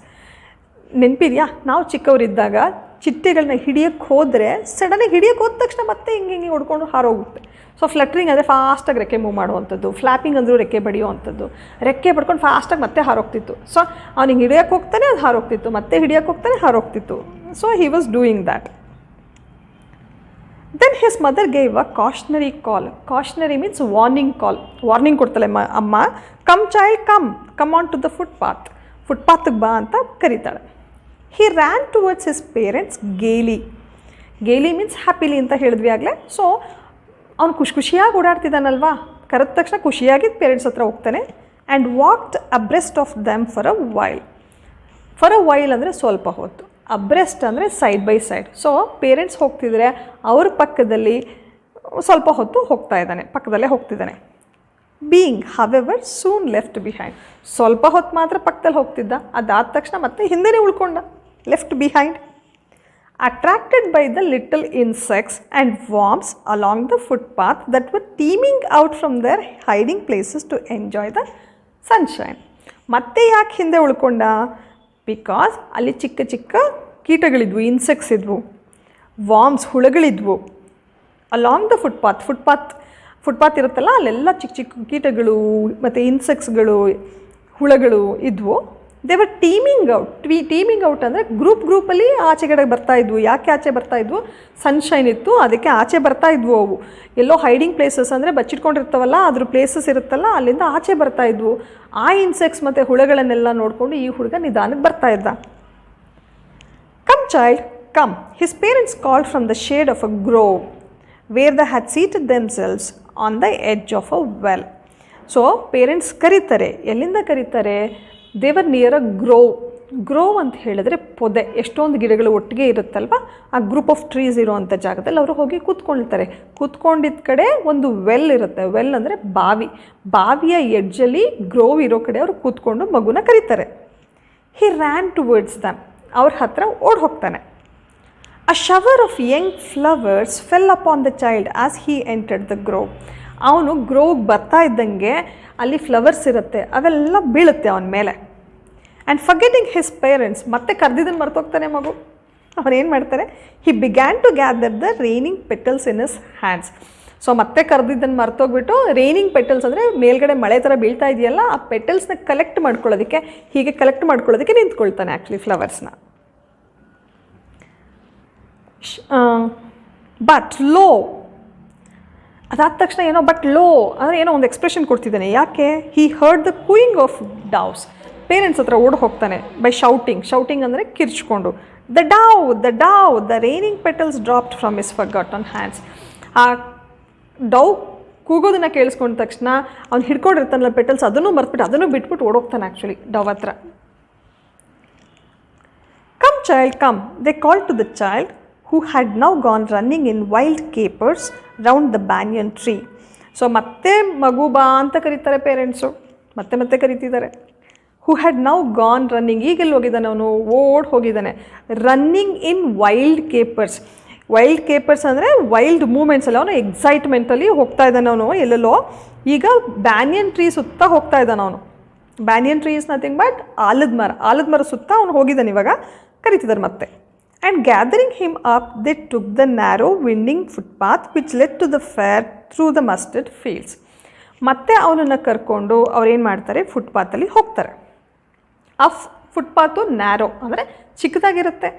ನೆನಪಿದೆಯಾ, ನಾವು ಚಿಕ್ಕವರಿದ್ದಾಗ ಚಿಟ್ಟೆಗಳನ್ನ ಹಿಡಿಯೋಕ್ಕೆ ಹೋದರೆ ಸಡನ್ನಾಗಿ ಹಿಡಿಯೋಕ್ಕೆ ಹೋದ ತಕ್ಷಣ ಮತ್ತೆ ಹಿಂಗೆ ಹೊಡ್ಕೊಂಡು ಹಾರೋಗುತ್ತೆ. ಸೊ ಫ್ಲಟ್ರಿಂಗ್ ಅಂದರೆ ಫಾಸ್ಟಾಗಿ ರೆಕ್ಕೆ ಮೂವ್ ಮಾಡುವಂಥದ್ದು, ಫ್ಲಾಪಿಂಗ್ ಅಂದರೂ ರೆಕ್ಕೆ ಬಡಿಯುವಂಥದ್ದು. ರೆಕ್ಕೆ ಬಡ್ಕೊಂಡು ಫಾಸ್ಟಾಗಿ ಮತ್ತೆ ಹಾರೋಗ್ತಿತ್ತು. ಸೊ ಅವ್ನಿಗೆ ಹಿಡಿಯೋಕ್ಕೆ ಹೋಗ್ತಾನೆ ಅದು ಹಾರೋಗ್ತಿತ್ತು, ಮತ್ತೆ ಹಿಡಿಯೋಕ್ಕೆ ಹೋಗ್ತಾನೆ ಹಾರೋಗ್ತಿತ್ತು. So he was doing that. Then his mother gave a cautionary call. Cautionary means warning call. Warning ಕೊಡ್ತಾಳೆ ಅಮ್ಮ, come child come on to the ಫುಟ್ಪಾತ್ಗೆ ಬಾ ಅಂತ ಕರೀತಾಳೆ. He ran towards his parents gaily. Gaily means happily ಅಂತ ಹೇಳಿದ್ವಿ ಆಗಲೇ. So ಅವ್ನು ಖುಷಿಯಾಗಿ ಓಡಾಡ್ತಿದ್ದಾನಲ್ವಾ, ಕರೆದ ತಕ್ಷಣ ಖುಷಿಯಾಗಿ ಪೇರೆಂಟ್ಸ್ ಹತ್ರ ಹೋಗ್ತಾನೆ. And walked abreast of them for a while ಅಂದರೆ ಸ್ವಲ್ಪ ಹೊತ್ತು, ಅಬ್ರೆಸ್ಟ್ ಅಂದರೆ side by side. So parents ಹೋಗ್ತಿದ್ರೆ ಅವ್ರ ಪಕ್ಕದಲ್ಲಿ ಸ್ವಲ್ಪ ಹೊತ್ತು ಪಕ್ಕದಲ್ಲೇ ಹೋಗ್ತಿದ್ದಾನೆ. Being however soon left behind. ಸ್ವಲ್ಪ ಹೊತ್ತು ಮಾತ್ರ ಪಕ್ಕದಲ್ಲಿ ಹೋಗ್ತಿದ್ದ, ಅದಾದ ತಕ್ಷಣ ಮತ್ತೆ ಹಿಂದೆನೇ ಉಳ್ಕೊಂಡ, left behind. Attracted by the little insects and worms along the footpath that were teeming out from their hiding places to enjoy the sunshine. ಮತ್ತೆ ಯಾಕೆ ಹಿಂದೆ ಉಳ್ಕೊಂಡ, ಬಿಕಾಸ್ ಅಲ್ಲಿ ಚಿಕ್ಕ ಚಿಕ್ಕ ಕೀಟಗಳಿದ್ವು, ಇನ್ಸೆಕ್ಟ್ಸ್ ಇದ್ವು, ವಾರ್ಮ್ಸ್, ಹುಳುಗಳಿದ್ವು. ಅಲಾಂಗ್ ದ ಫುಟ್ಪಾತ್ ಇರುತ್ತಲ್ಲ, ಅಲ್ಲೆಲ್ಲ ಚಿಕ್ಕ ಚಿಕ್ಕ ಕೀಟಗಳು ಮತ್ತು ಇನ್ಸೆಕ್ಟ್ಸ್ಗಳು, ಹುಳುಗಳು ಇದ್ವು. ದೇ ವರ್ ಟೀಮಿಂಗ್ ಔಟ್ ಅಂದರೆ ಗ್ರೂಪಲ್ಲಿ ಆಚೆಗಡೆ ಬರ್ತಾಯಿದ್ವು. ಯಾಕೆ ಆಚೆ ಬರ್ತಾಯಿದ್ವು? ಸನ್ಶೈನ್ ಇತ್ತು, ಅದಕ್ಕೆ ಆಚೆ ಬರ್ತಾಯಿದ್ವು. ಅವು ಎಲ್ಲೋ ಹೈಡಿಂಗ್ ಪ್ಲೇಸಸ್ ಅಂದರೆ ಬಚ್ಚಿಟ್ಕೊಂಡಿರ್ತಾವಲ್ಲ, ಅದ್ರ ಪ್ಲೇಸಸ್ ಇರುತ್ತಲ್ಲ, ಅಲ್ಲಿಂದ ಆಚೆ ಬರ್ತಾಯಿದ್ವು. ಆ ಇನ್ಸೆಕ್ಟ್ಸ್ ಮತ್ತು ಹುಳುಗಳನ್ನೆಲ್ಲ ನೋಡಿಕೊಂಡು ಈ ಹುಡುಗ ನಿಧಾನಕ್ಕೆ ಬರ್ತಾಯಿದ್ದ. Come child come, his parents called from the shade of a grove where they had seated themselves on the edge of a well. So parents ಕರೀತಾರೆ. ಎಲ್ಲಿಂದ ಕರೀತಾರೆ? ದೇವರ್ ನಿಯರ್ ಅ ಗ್ರೋವ್ ಅಂತ ಹೇಳಿದ್ರೆ ಪೊದೆ, ಎಷ್ಟೊಂದು ಗಿಡಗಳು ಒಟ್ಟಿಗೆ ಇರುತ್ತಲ್ವ, ಆ ಗ್ರೂಪ್ ಆಫ್ ಟ್ರೀಸ್ ಇರೋವಂಥ ಜಾಗದಲ್ಲಿ ಅವರು ಹೋಗಿ ಕೂತ್ಕೊಳ್ತಾರೆ. ಕೂತ್ಕೊಂಡಿದ್ದ ಕಡೆ ಒಂದು ವೆಲ್ ಇರುತ್ತೆ. ವೆಲ್ ಅಂದರೆ ಬಾವಿಯ ಎಡ್ಜಲ್ಲಿ ಗ್ರೋವ್ ಇರೋ ಕಡೆ ಅವರು ಕೂತ್ಕೊಂಡು ಮಗುನ ಕರೀತಾರೆ. ಹಿ ರ್ಯಾನ್ ಟುವರ್ಡ್ಸ್ ದಮ್, ಅವ್ರ ಹತ್ರ ಓಡ್ ಹೋಗ್ತಾನೆ. A shower of young flowers fell upon the child as he entered the grove. ಅವನು ಗ್ರೋವ್ಗೆ ಬರ್ತಾ ಇದ್ದಂಗೆ ಅಲ್ಲಿ ಫ್ಲವರ್ಸ್ ಇರುತ್ತೆ, ಅವೆಲ್ಲ ಬೀಳುತ್ತೆ ಅವನ ಮೇಲೆ. ಆ್ಯಂಡ್ ಫರ್ಗೆಟಿಂಗ್ ಹಿಸ್ ಪೇರೆಂಟ್ಸ್, ಮತ್ತೆ ಕರೆದಿದ್ದನ್ನು ಮರ್ತೋಗ್ತಾನೆ ಮಗು. ಅವನೇನು ಮಾಡ್ತಾರೆ? He began to gather the raining petals in his hands. So ಮತ್ತೆ ಕರೆದಿದ್ದನ್ನು ಮರ್ತೋಗ್ಬಿಟ್ಟು, ರೈನಿಂಗ್ ಪೆಟಲ್ಸ್ ಅಂದರೆ ಮೇಲ್ಗಡೆ ಮಳೆ ಥರ ಬೀಳ್ತಾ ಇದೆಯಲ್ಲ, ಆ ಪೆಟಲ್ಸ್ನ ಕಲೆಕ್ಟ್ ಮಾಡ್ಕೊಳ್ಳೋದಕ್ಕೆ ನಿಂತ್ಕೊಳ್ತಾನೆ ಆ್ಯಕ್ಚುಲಿ ಫ್ಲವರ್ಸ್ನ. ಬಟ್ ಲೋ, ಅದಾದ ತಕ್ಷಣ ಏನೋ ಬಟ್ ಲೋ ಅಂದರೆ ಏನೋ ಒಂದು ಎಕ್ಸ್ಪ್ರೆಷನ್ ಕೊಡ್ತಿದ್ದಾನೆ. ಯಾಕೆ? He heard the cooing of doves. Parents ಹತ್ರ ಓಡ್ ಹೋಗ್ತಾನೆ ಬೈ ಶೌಟಿಂಗ್ ಅಂದರೆ ಕಿರ್ಚ್ಕೊಂಡು. The dove the raining petals dropped from his forgotten hands. ಆ ಡವ್ ಕೂಗೋದನ್ನು ಕೇಳಿಸ್ಕೊಂಡ ತಕ್ಷಣ ಅವ್ನು ಹಿಡ್ಕೊಂಡಿರ್ತಾನಲ್ಲ ಪೆಟಲ್ಸ್, ಅದನ್ನು ಮರ್ತ್ಬಿಟ್ಟು ಅದನ್ನು ಬಿಟ್ಬಿಟ್ಟು ಓಡೋಗ್ತಾನೆ ಆ್ಯಕ್ಚುಲಿ ಡವ್ ಹತ್ರ. Come child come, they call to the child who had now gone running in wild capers round the banyan tree. So ಮತ್ತೆ ಮಗು ಬಾ ಅಂತ ಕರೀತಾರೆ ಪೇರೆಂಟ್ಸು, ಮತ್ತೆ ಕರೀತಿದ್ದಾರೆ. Who had now gone running, ಈಗೆಲ್ಲಿ ಹೋಗಿದ್ದಾನೆ ಅವನು? ಓಡ್ ಹೋಗಿದ್ದಾನೆ. ರನ್ನಿಂಗ್ ಇನ್ ವೈಲ್ಡ್ ಕೇಪರ್ಸ್ ಅಂದರೆ ವೈಲ್ಡ್ ಮೂಮೆಂಟ್ಸ್ ಅಲ್ಲ, ಅವನು ಎಕ್ಸೈಟ್ಮೆಂಟಲ್ಲಿ ಹೋಗ್ತಾ ಇದ್ದಾನೆ ಅವನು ಎಲ್ಲೆಲ್ಲೋ. ಈಗ ಬ್ಯಾನಿಯನ್ ಟ್ರೀ ಸುತ್ತ ಹೋಗ್ತಾ ಇದ್ದಾನೆ ಅವನು. Banyan tree is nothing but ಆಲದ ಮರ ಸುತ್ತ ಅವನು ಹೋಗಿದ್ದಾನೆ. ಇವಾಗ ಕರೀತಿದ್ದಾರೆ ಮತ್ತೆ. And gathering him up, they took the narrow winding footpath which led to the fair through the mustard fields. ಮತ್ತೆ ಅವನನ್ನು ಕರ್ಕೊಂಡು ಅವ್ರೇನು ಮಾಡ್ತಾರೆ? ಫುಟ್ಪಾತಲ್ಲಿ ಹೋಗ್ತಾರೆ. ಆ ಫುಟ್ಪಾತು ನ್ಯಾರೋ ಅಂದರೆ ಚಿಕ್ಕದಾಗಿರುತ್ತೆ.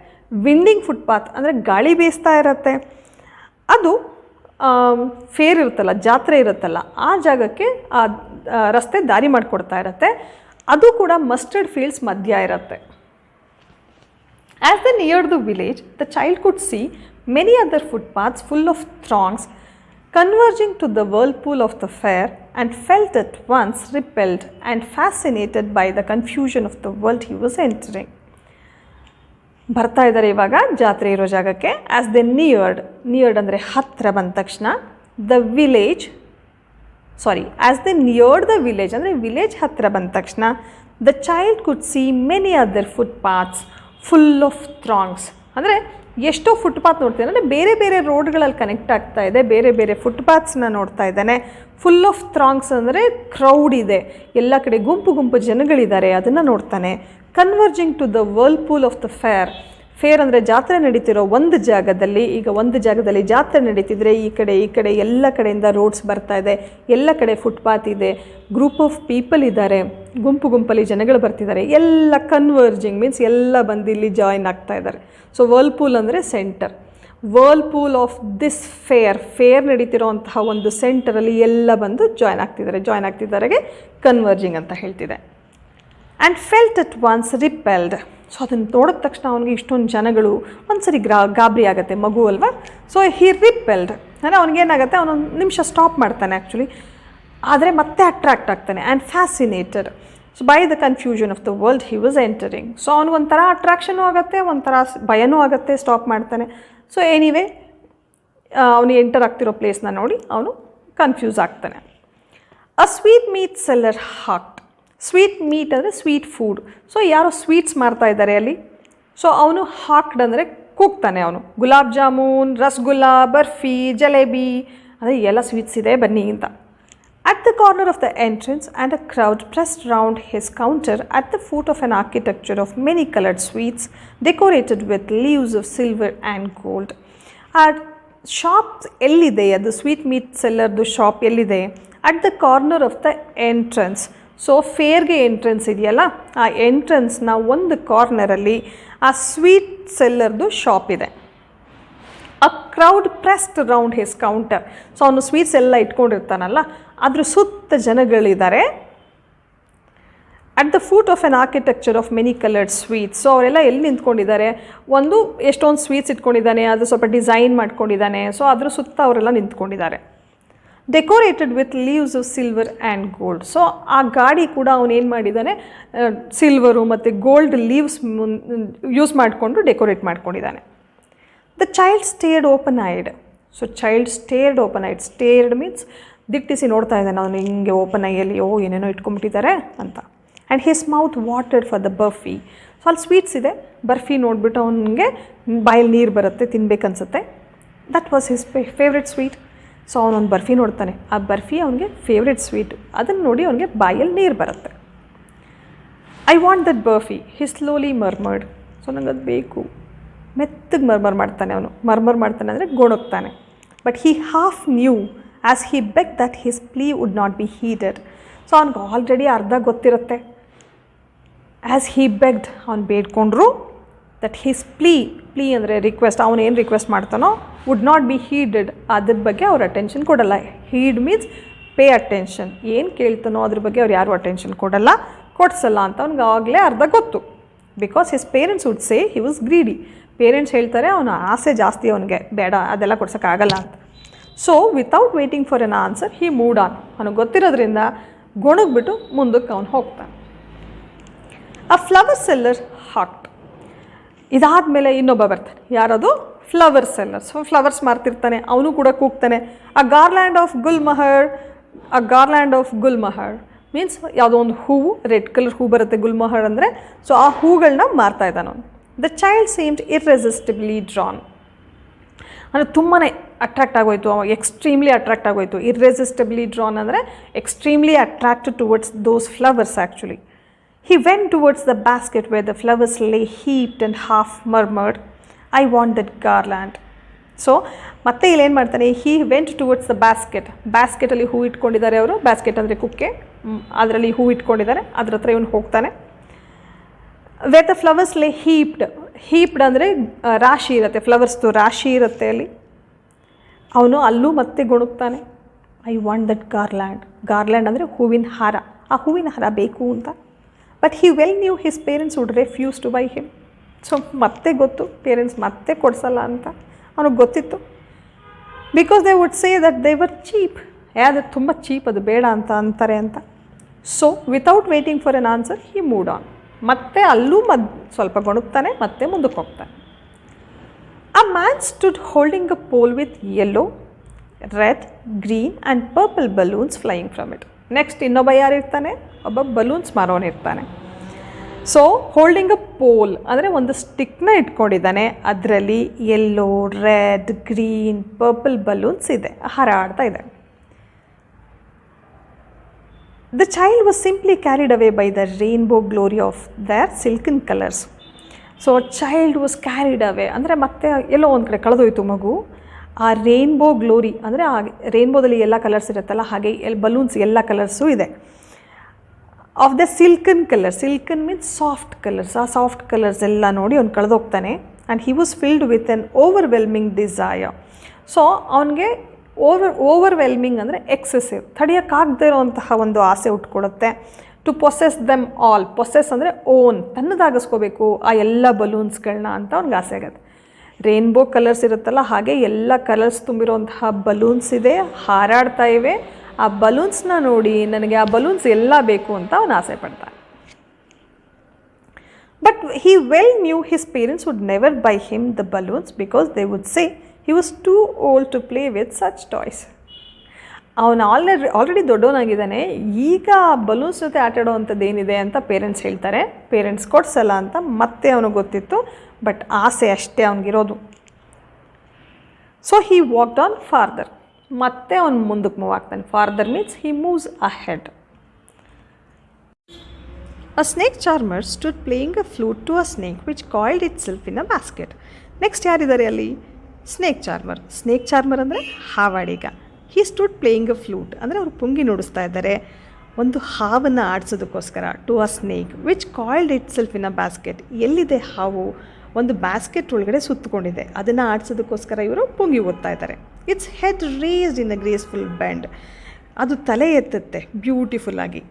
ವಿಂಡಿಂಗ್ ಫುಟ್ಪಾತ್ ಅಂದರೆ ಗಾಳಿ ಬೀಸ್ತಾ ಇರುತ್ತೆ. ಅದು ಫೇರ್ ಇರುತ್ತಲ್ಲ, ಜಾತ್ರೆ ಇರುತ್ತಲ್ಲ, ಆ ಜಾಗಕ್ಕೆ ಆ ರಸ್ತೆ ದಾರಿ ಮಾಡಿಕೊಡ್ತಾ ಇರುತ್ತೆ. ಅದು ಕೂಡ ಮಸ್ಟರ್ಡ್ ಫೀಲ್ಡ್ಸ್ ಮಧ್ಯ ಇರುತ್ತೆ. As they neared the village, the child could see many other footpaths full of throngs converging to the whirlpool of the fair, and felt at once repelled and fascinated by the confusion of the world he was entering. ಬರ್ತಾ ಇದ್ದಾರೆ ಇವಾಗ ಜಾತ್ರೆ ಇರೋ ಜಾಗಕ್ಕೆ. As they ನಿಯರ್ಡ್ ಅಂದರೆ ಹತ್ತಿರ ಬಂದ ತಕ್ಷಣ, as they neared the village ಅಂದರೆ ವಿಲೇಜ್ ಹತ್ತಿರ ಬಂದ ತಕ್ಷಣ, the child could see many other footpaths full of throngs. ಅಂದರೆ ಎಷ್ಟೋ ಫುಟ್ಪಾತ್ ನೋಡ್ತೀನಿ ಅಂದರೆ ಬೇರೆ ರೋಡ್ಗಳಲ್ಲಿ ಕನೆಕ್ಟ್ ಆಗ್ತಾ ಇದೆ, ಬೇರೆ ಫುಟ್ಪಾತ್ಸ್ನ ನೋಡ್ತಾ ಇದ್ದಾನೆ. ಫುಲ್ ಆಫ್ ಥ್ರಾಂಗ್ಸ್ ಅಂದರೆ ಕ್ರೌಡ್ ಇದೆ, ಎಲ್ಲ ಕಡೆ ಗುಂಪು ಜನಗಳಿದ್ದಾರೆ, ಅದನ್ನು ನೋಡ್ತಾನೆ. Converging to the whirlpool of the fair ಅಂದರೆ ಜಾತ್ರೆ ನಡೀತಿರೋ ಒಂದು ಜಾಗದಲ್ಲಿ ಜಾತ್ರೆ ನಡೀತಿದ್ರೆ ಈ ಕಡೆ ಎಲ್ಲ ಕಡೆಯಿಂದ ರೋಡ್ಸ್ ಬರ್ತಾ ಇದೆ, ಎಲ್ಲ ಕಡೆ ಫುಟ್ಪಾತ್ ಇದೆ, ಗ್ರೂಪ್ ಆಫ್ ಪೀಪಲ್ ಇದ್ದಾರೆ, ಗುಂಪಲ್ಲಿ ಜನಗಳು ಬರ್ತಿದ್ದಾರೆ, ಎಲ್ಲ ಕನ್ವರ್ಜಿಂಗ್ ಮೀನ್ಸ್ ಎಲ್ಲ ಬಂದು ಇಲ್ಲಿ ಜಾಯಿನ್ ಆಗ್ತಾ ಇದ್ದಾರೆ. ಸೊ ವರ್ಲ್ಪೂಲ್ ಅಂದರೆ centre. Whirlpool of this fair ನಡೀತಿರೋಂತಹ ಒಂದು ಸೆಂಟರಲ್ಲಿ ಎಲ್ಲ ಬಂದು ಜಾಯಿನ್ ಆಗ್ತಿದ್ದಾರೆ ಕನ್ವರ್ಜಿಂಗ್ ಅಂತ ಹೇಳ್ತಿದೆ. And felt at once repelled. So ಅದನ್ನು ನೋಡಿದ ತಕ್ಷಣ ಅವನಿಗೆ ಇಷ್ಟೊಂದು ಜನಗಳು ಒಂದ್ಸರಿ ಗಾಬರಿ ಆಗುತ್ತೆ, ಮಗು ಅಲ್ವಾ. ಸೊ ಹಿ ರಿಪೆಲ್ಡ್ ಅಂದರೆ ಅವನಿಗೇನಾಗುತ್ತೆ, ಅವನೊಂದು ನಿಮಿಷ ಸ್ಟಾಪ್ ಮಾಡ್ತಾನೆ ಆ್ಯಕ್ಚುಲಿ, ಆದರೆ ಮತ್ತೆ ಅಟ್ರಾಕ್ಟ್ ಆಗ್ತಾನೆ. And fascinated so by the confusion of the world he was entering. So ಅವನಿಗೊಂಥರ ಅಟ್ರಾಕ್ಷನೂ ಆಗುತ್ತೆ, ಒಂಥರ ಭಯನೂ ಆಗುತ್ತೆ, ಸ್ಟಾಪ್ ಮಾಡ್ತಾನೆ. ಸೊ ಎನಿವೇ ಅವನು ಎಂಟರ್ ಆಗ್ತಿರೋ ಪ್ಲೇಸ್ನ ನೋಡಿ ಅವನು ಕನ್ಫ್ಯೂಸ್ ಆಗ್ತಾನೆ. A sweet meat seller hawked. Sweet meat ಅಂದರೆ ಸ್ವೀಟ್ ಫುಡ್. ಸೊ ಯಾರೋ ಸ್ವೀಟ್ಸ್ ಮಾರ್ತಾ ಇದ್ದಾರೆ ಅಲ್ಲಿ. ಸೊ ಅವನು ಹಾಕ್ಡ್ ಅಂದರೆ ಕೂಗ್ತಾನೆ ಅವನು, ಗುಲಾಬ್ ಜಾಮೂನ್, ರಸಗುಲ್ಲ, ಬರ್ಫಿ, ಜಲೇಬಿ, ಅದೇ ಎಲ್ಲ ಸ್ವೀಟ್ಸ್ ಇದೆ ಬನ್ನಿ ಅಂತ. At the corner of the entrance and a crowd pressed round his counter at the foot of an architecture of many colored sweets decorated with leaves of silver and gold. ಆ shop ಎಲ್ಲಿದೆ, ಅದು ಸ್ವೀಟ್ ಮೀಟ್ ಸೆಲ್ಲರ್ದು shop ಎಲ್ಲಿದೆ? At the corner of the entrance. So ಫೇರ್ಗೆ entrance ಇದೆಯಲ್ಲ, ಆ ಎಂಟ್ರೆನ್ಸ್ನ ಒಂದು ಕಾರ್ನರಲ್ಲಿ ಆ ಸ್ವೀಟ್ ಸೆಲ್ಲರ್ದು ಶಾಪ್ ಇದೆ. A crowd pressed round his counter. So ಅವನು ಸ್ವೀಟ್ಸ್ ಎಲ್ಲ ಇಟ್ಕೊಂಡಿರ್ತಾನಲ್ಲ, ಅದ್ರ ಸುತ್ತ ಜನಗಳಿದ್ದಾರೆ. At the foot of an architecture of many coloured sweets. So ಅವರೆಲ್ಲ ಎಲ್ಲಿ ನಿಂತ್ಕೊಂಡಿದ್ದಾರೆ? ಒಂದು ಎಷ್ಟೊಂದು ಸ್ವೀಟ್ಸ್ ಇಟ್ಕೊಂಡಿದ್ದಾನೆ, ಅದು ಸ್ವಲ್ಪ ಡಿಸೈನ್ ಮಾಡ್ಕೊಂಡಿದ್ದಾನೆ. ಸೊ ಅದ್ರ ಸುತ್ತ ಅವರೆಲ್ಲ ನಿಂತ್ಕೊಂಡಿದ್ದಾರೆ. Decorated with leaves of silver and gold. So ಆ ಗಾಡಿ ಕೂಡ ಅವನೇನು ಮಾಡಿದ್ದಾನೆ, ಸಿಲ್ವರು ಮತ್ತು ಗೋಲ್ಡ್ ಲೀವ್ಸ್ ಯೂಸ್ ಮಾಡಿಕೊಂಡು ಡೆಕೋರೇಟ್ ಮಾಡ್ಕೊಂಡಿದ್ದಾನೆ. The child stared open eyed. So child stared open eyed. Stared means ದಿಟ್ಟಿಸಿ ನೋಡ್ತಾ ಇದ್ದಾನೆ ಅವನು ಹಿಂಗೆ ಓಪನ್ ಐಯಲ್ಲಿ, ಓ ಏನೇನೋ ಇಟ್ಕೊಂಡ್ಬಿಟ್ಟಿದ್ದಾರೆ ಅಂತ. And his mouth watered for the barfi. So ಅಲ್ಲಿ ಸ್ವೀಟ್ಸ್ ಇದೆ, ಬರ್ಫಿ ನೋಡಿಬಿಟ್ಟು ಅವನಿಗೆ ಬಾಯಲ್ಲಿ ನೀರು ಬರುತ್ತೆ, ತಿನ್ಬೇಕನ್ಸುತ್ತೆ. That was his favourite sweet. So ಅವನೊಂದು ಬರ್ಫಿ ನೋಡ್ತಾನೆ, ಆ ಬರ್ಫಿ ಅವನಿಗೆ ಫೇವ್ರೆಟ್ ಸ್ವೀಟು. ಅದನ್ನು ನೋಡಿ ಅವನಿಗೆ ಬಾಯಲ್ಲಿ ನೀರು ಬರುತ್ತೆ. I want that barfi he slowly murmured. So ನಂಗೆ ಅದು ಬೇಕು. ಮೆತ್ತಗೆ ಮರ್ಮರ್ ಮಾಡ್ತಾನೆ ಅವನು. ಮರ್ಮರ್ ಮಾಡ್ತಾನೆ ಅಂದರೆ ಗೊಣಗ್ತಾನೆ. But he half knew as he begged that his plea would not be heeded. So ಅವ್ನಿಗೆ ಆಲ್ರೆಡಿ ಅರ್ಧ ಗೊತ್ತಿರುತ್ತೆ. ಆ್ಯಸ್ ಹಿ ಬೆಗ್ಡ್, ಅವ್ನು ಬೇಡ್ಕೊಂಡ್ರು, ದಟ್ ಹಿಸ್ ಪ್ಲೀ ಅಂದರೆ ರಿಕ್ವೆಸ್ಟ್, ಅವನು ಏನು ರಿಕ್ವೆಸ್ಟ್ ಮಾಡ್ತಾನೋ, ವುಡ್ ನಾಟ್ ಬಿ ಹೀಡೆಡ್, ಅದ್ರ ಬಗ್ಗೆ ಅವ್ರು ಅಟೆನ್ಷನ್ ಕೊಡಲ್ಲ. ಹೀಡ್ ಮೀನ್ಸ್ ಪೇ ಅಟೆನ್ಷನ್. ಏನು ಕೇಳ್ತಾನೋ ಅದ್ರ ಬಗ್ಗೆ ಅವ್ರು ಯಾರೂ ಅಟೆನ್ಷನ್ ಕೊಡಲ್ಲ, ಕೊಡಿಸಲ್ಲ ಅಂತ ಅವ್ನಿಗೆ ಆಗಲೇ ಅರ್ಧ ಗೊತ್ತು. Because his parents wood say he was greedy. Parents ಹೇಳ್ತಾರೆ ಅವನ ಆಸೆ ಜಾಸ್ತಿ, ಅವನಿಗೆ ಬೇಡ ಅದೆಲ್ಲ ಕೊಡ್ಸೋಕ್ಕಾಗಲ್ಲ ಅಂತ. So without waiting for an answer he moved on. ಅವನಿಗೆ ಗೊತ್ತಿರೋದ್ರಿಂದ ಗೊಣಗ್ಬಿಟ್ಟು ಮುಂದಕ್ಕೆ ಅವನು ಹೋಗ್ತಾನೆ. ಆ ಫ್ಲವರ್ ಸೆಲ್ಲರ್ ಹಾಟ್. ಇದಾದಮೇಲೆ ಇನ್ನೊಬ್ಬ ಬರ್ತಾನೆ. ಯಾರದು? Flower seller. ಸೊ ಫ್ಲವರ್ಸ್ ಮಾರ್ತಿರ್ತಾನೆ, ಅವನು ಕೂಡ ಕೂಗ್ತಾನೆ, a garland of gulmohar. A garland of gulmohar means ಯಾವುದೋ ಒಂದು ಹೂವು, ರೆಡ್ ಕಲರ್ ಹೂ ಬರುತ್ತೆ ಗುಲ್ಮಹರ್ ಅಂದರೆ. ಸೊ ಆ ಹೂಗಳನ್ನ ಮಾರ್ತಾ ಇದ್ದಾನೆ ಅವನು. The child seemed irresistibly drawn. ಅಂದರೆ ತುಂಬಾ ಅಟ್ರಾಕ್ಟ್ ಆಗೋಯ್ತು, ಎಕ್ಸ್ಟ್ರೀಮ್ಲಿ ಅಟ್ರಾಕ್ಟ್ ಆಗೋಯ್ತು. ಇರ್ರೆಸಿಸ್ಟಿಬ್ಲಿ ಡ್ರಾನ್ ಅಂದರೆ extremely attracted towards those flowers actually. He went towards the basket where the flowers lay heaped and half murmured, I want that garland. So ಮತ್ತೆ ಇಲ್ಲೇನು ಮಾಡ್ತಾನೆ, he went towards the basket. ಬ್ಯಾಸ್ಕೆಟಲ್ಲಿ ಹೂ ಇಟ್ಕೊಂಡಿದ್ದಾರೆ ಅವರು. Basket ಅಂದರೆ ಕುಕ್ಕೆ, ಅದರಲ್ಲಿ ಹೂ ಇಟ್ಕೊಂಡಿದ್ದಾರೆ, ಅದ್ರ ಹತ್ರ ಇವನು ಹೋಗ್ತಾನೆ. where the flowers lay heaped. heaped ಅಂದರೆ ರಾಶಿ ಇರುತ್ತೆ, ಫ್ಲವರ್ಸ್ದು ರಾಶಿ ಇರುತ್ತೆ ಅಲ್ಲಿ. ಅವನು ಅಲ್ಲೂ ಮತ್ತೆ ಗೊಣಗ್ತಾನೆ, I want that garland. Garland ಅಂದರೆ ಹೂವಿನ ಹಾರ. ಆ ಹೂವಿನ ಹಾರ ಬೇಕು ಅಂತ. But he well knew his parents would refuse to buy him. So ಮತ್ತೆ ಗೊತ್ತು ಪೇರೆಂಟ್ಸ್ ಮತ್ತೆ ಕೊಡಿಸಲ್ಲ ಅಂತ ಅವನಿಗೆ ಗೊತ್ತಿತ್ತು. Because they would say that they were cheap. ಅದು ತುಂಬ ಚೀಪ್, ಅದು ಬೇಡ ಅಂತ ಅಂತಾರೆ ಅಂತ. So without waiting for an answer he moved on. ಮತ್ತೆ ಅಲ್ಲೂ ಸ್ವಲ್ಪ ಗೊಣಗ್ತಾನೆ, ಮತ್ತೆ ಮುಂದಕ್ಕೆ ಹೋಗ್ತಾನೆ. ಅ man stood holding a pole with yellow, red, green and purple balloons flying from it. Next ಇನ್ನೊಬ್ಬ ಯಾರಿರ್ತಾನೆ? ಒಬ್ಬ ಬಲೂನ್ಸ್ ಮಾರೋನಿರ್ತಾನೆ. ಸೊ ಹೋಲ್ಡಿಂಗ್ ಅ ಪೋಲ್ ಅಂದರೆ ಒಂದು ಸ್ಟಿಕ್ನ ಇಟ್ಕೊಂಡಿದ್ದಾನೆ, ಅದರಲ್ಲಿ yellow, red, green, purple balloons ಇದೆ, ಹಾರಾಡ್ತಾ ಇದೆ. The child was simply carried away by the rainbow glory of their silken colours. So child was carried away ಅಂದರೆ ಮತ್ತೆ ಎಲ್ಲೋ ಒಂದು ಕಡೆ ಕಳೆದೋಯ್ತು ಮಗು. ಆ ರೇನ್ಬೋ ಗ್ಲೋರಿ ಅಂದರೆ ಆ ರೇನ್ಬೋದಲ್ಲಿ ಎಲ್ಲ ಕಲರ್ಸ್ ಇರುತ್ತಲ್ಲ, ಹಾಗೆ ಬಲೂನ್ಸ್ ಎಲ್ಲ ಕಲರ್ಸು ಇದೆ. Of the silken colour. Silken means soft colours. ಆ ಸಾಫ್ಟ್ ಕಲರ್ಸ್ ಎಲ್ಲ ನೋಡಿ ಅವ್ನು ಕಳೆದೋಗ್ತಾನೆ. And he was filled with an overwhelming desire. So ಅವನಿಗೆ ಓವರ್ವೆಲ್ಮಿಂಗ್ ಅಂದರೆ ಎಕ್ಸೆಸಿವ್, ತಡೆಯೋಕ್ಕಾಗದೇ ಇರೋವಂತಹ ಒಂದು ಆಸೆ ಉಟ್ಕೊಡುತ್ತೆ. To possess them all. Possess ಅಂದರೆ ಓನ್, ತನ್ನದಾಗಿಸ್ಕೋಬೇಕು ಆ ಎಲ್ಲ ಬಲೂನ್ಸ್ಗಳನ್ನ ಅಂತ ಅವ್ನಿಗೆ ಆಸೆ ಆಗುತ್ತೆ. ರೇನ್ಬೋ ಕಲರ್ಸ್ ಇರುತ್ತಲ್ಲ, ಹಾಗೆ ಎಲ್ಲ ಕಲರ್ಸ್ ತುಂಬಿರೋಂತಹ ಬಲೂನ್ಸ್ ಇದೆ, ಹಾರಾಡ್ತಾ ಇವೆ. ಆ ಬಲೂನ್ಸ್ನ ನೋಡಿ ನನಗೆ ಆ ಬಲೂನ್ಸ್ ಎಲ್ಲ ಬೇಕು ಅಂತ ಅವನು ಆಸೆ ಪಡ್ತಾನೆ. But he well knew his parents would never buy him the balloons because they would say he was too old to play with such toys. ಅವನು ಆಲ್ರೆಡಿ ದೊಡ್ಡವನಾಗಿದ್ದಾನೆ, ಈಗ ಬಲೂನ್ಸ್ ಜೊತೆ ಆಟಾಡೋ ಅಂಥದ್ದು ಏನಿದೆ ಅಂತ ಪೇರೆಂಟ್ಸ್ ಹೇಳ್ತಾರೆ. ಪೇರೆಂಟ್ಸ್ ಕೊಡ್ಸಲ್ಲ ಅಂತ ಮತ್ತೆ ಅವನಿಗೆ ಗೊತ್ತಿತ್ತು, ಬಟ್ ಆಸೆ ಅಷ್ಟೇ ಅವನಿಗಿರೋದು. So he walked on farther. ಮತ್ತೆ ಅವನು ಮುಂದಕ್ಕೆ ಮೂವ್ ಆಗ್ತಾನೆ. Farther means he moves ahead. A snake charmer stood playing a flute to a snake which coiled itself in a basket. Next ಯಾರಿದ್ದಾರೆ ಅಲ್ಲಿ? Snake charmer. ಸ್ನೇಕ್ ಚಾರ್ಮರ್ ಅಂದರೆ ಹಾವಾಡಿಗ. He stood playing a flute ಅಂದರೆ ಅವರು ಪುಂಗಿ ನುಡಿಸ್ತಾ ಇದ್ದಾರೆ ಒಂದು ಹಾವನ್ನು ಆಡಿಸೋದಕ್ಕೋಸ್ಕರ. To a snake which coiled itself in a basket. ಎಲ್ಲಿದೆ ಹಾವು? ಒಂದು ಬ್ಯಾಸ್ಕೆಟ್ ಒಳಗಡೆ ಸುತ್ತಕೊಂಡಿದೆ. ಅದನ್ನು ಆಡಿಸೋದಕ್ಕೋಸ್ಕರ ಇವರು ಪುಂಗಿ ಓದ್ತಾ ಇದ್ದಾರೆ. It's head raised in a graceful bend. ಅದು ತಲೆ ಎತ್ತುತ್ತೆ ಬ್ಯೂಟಿಫುಲ್ಲಾಗಿ.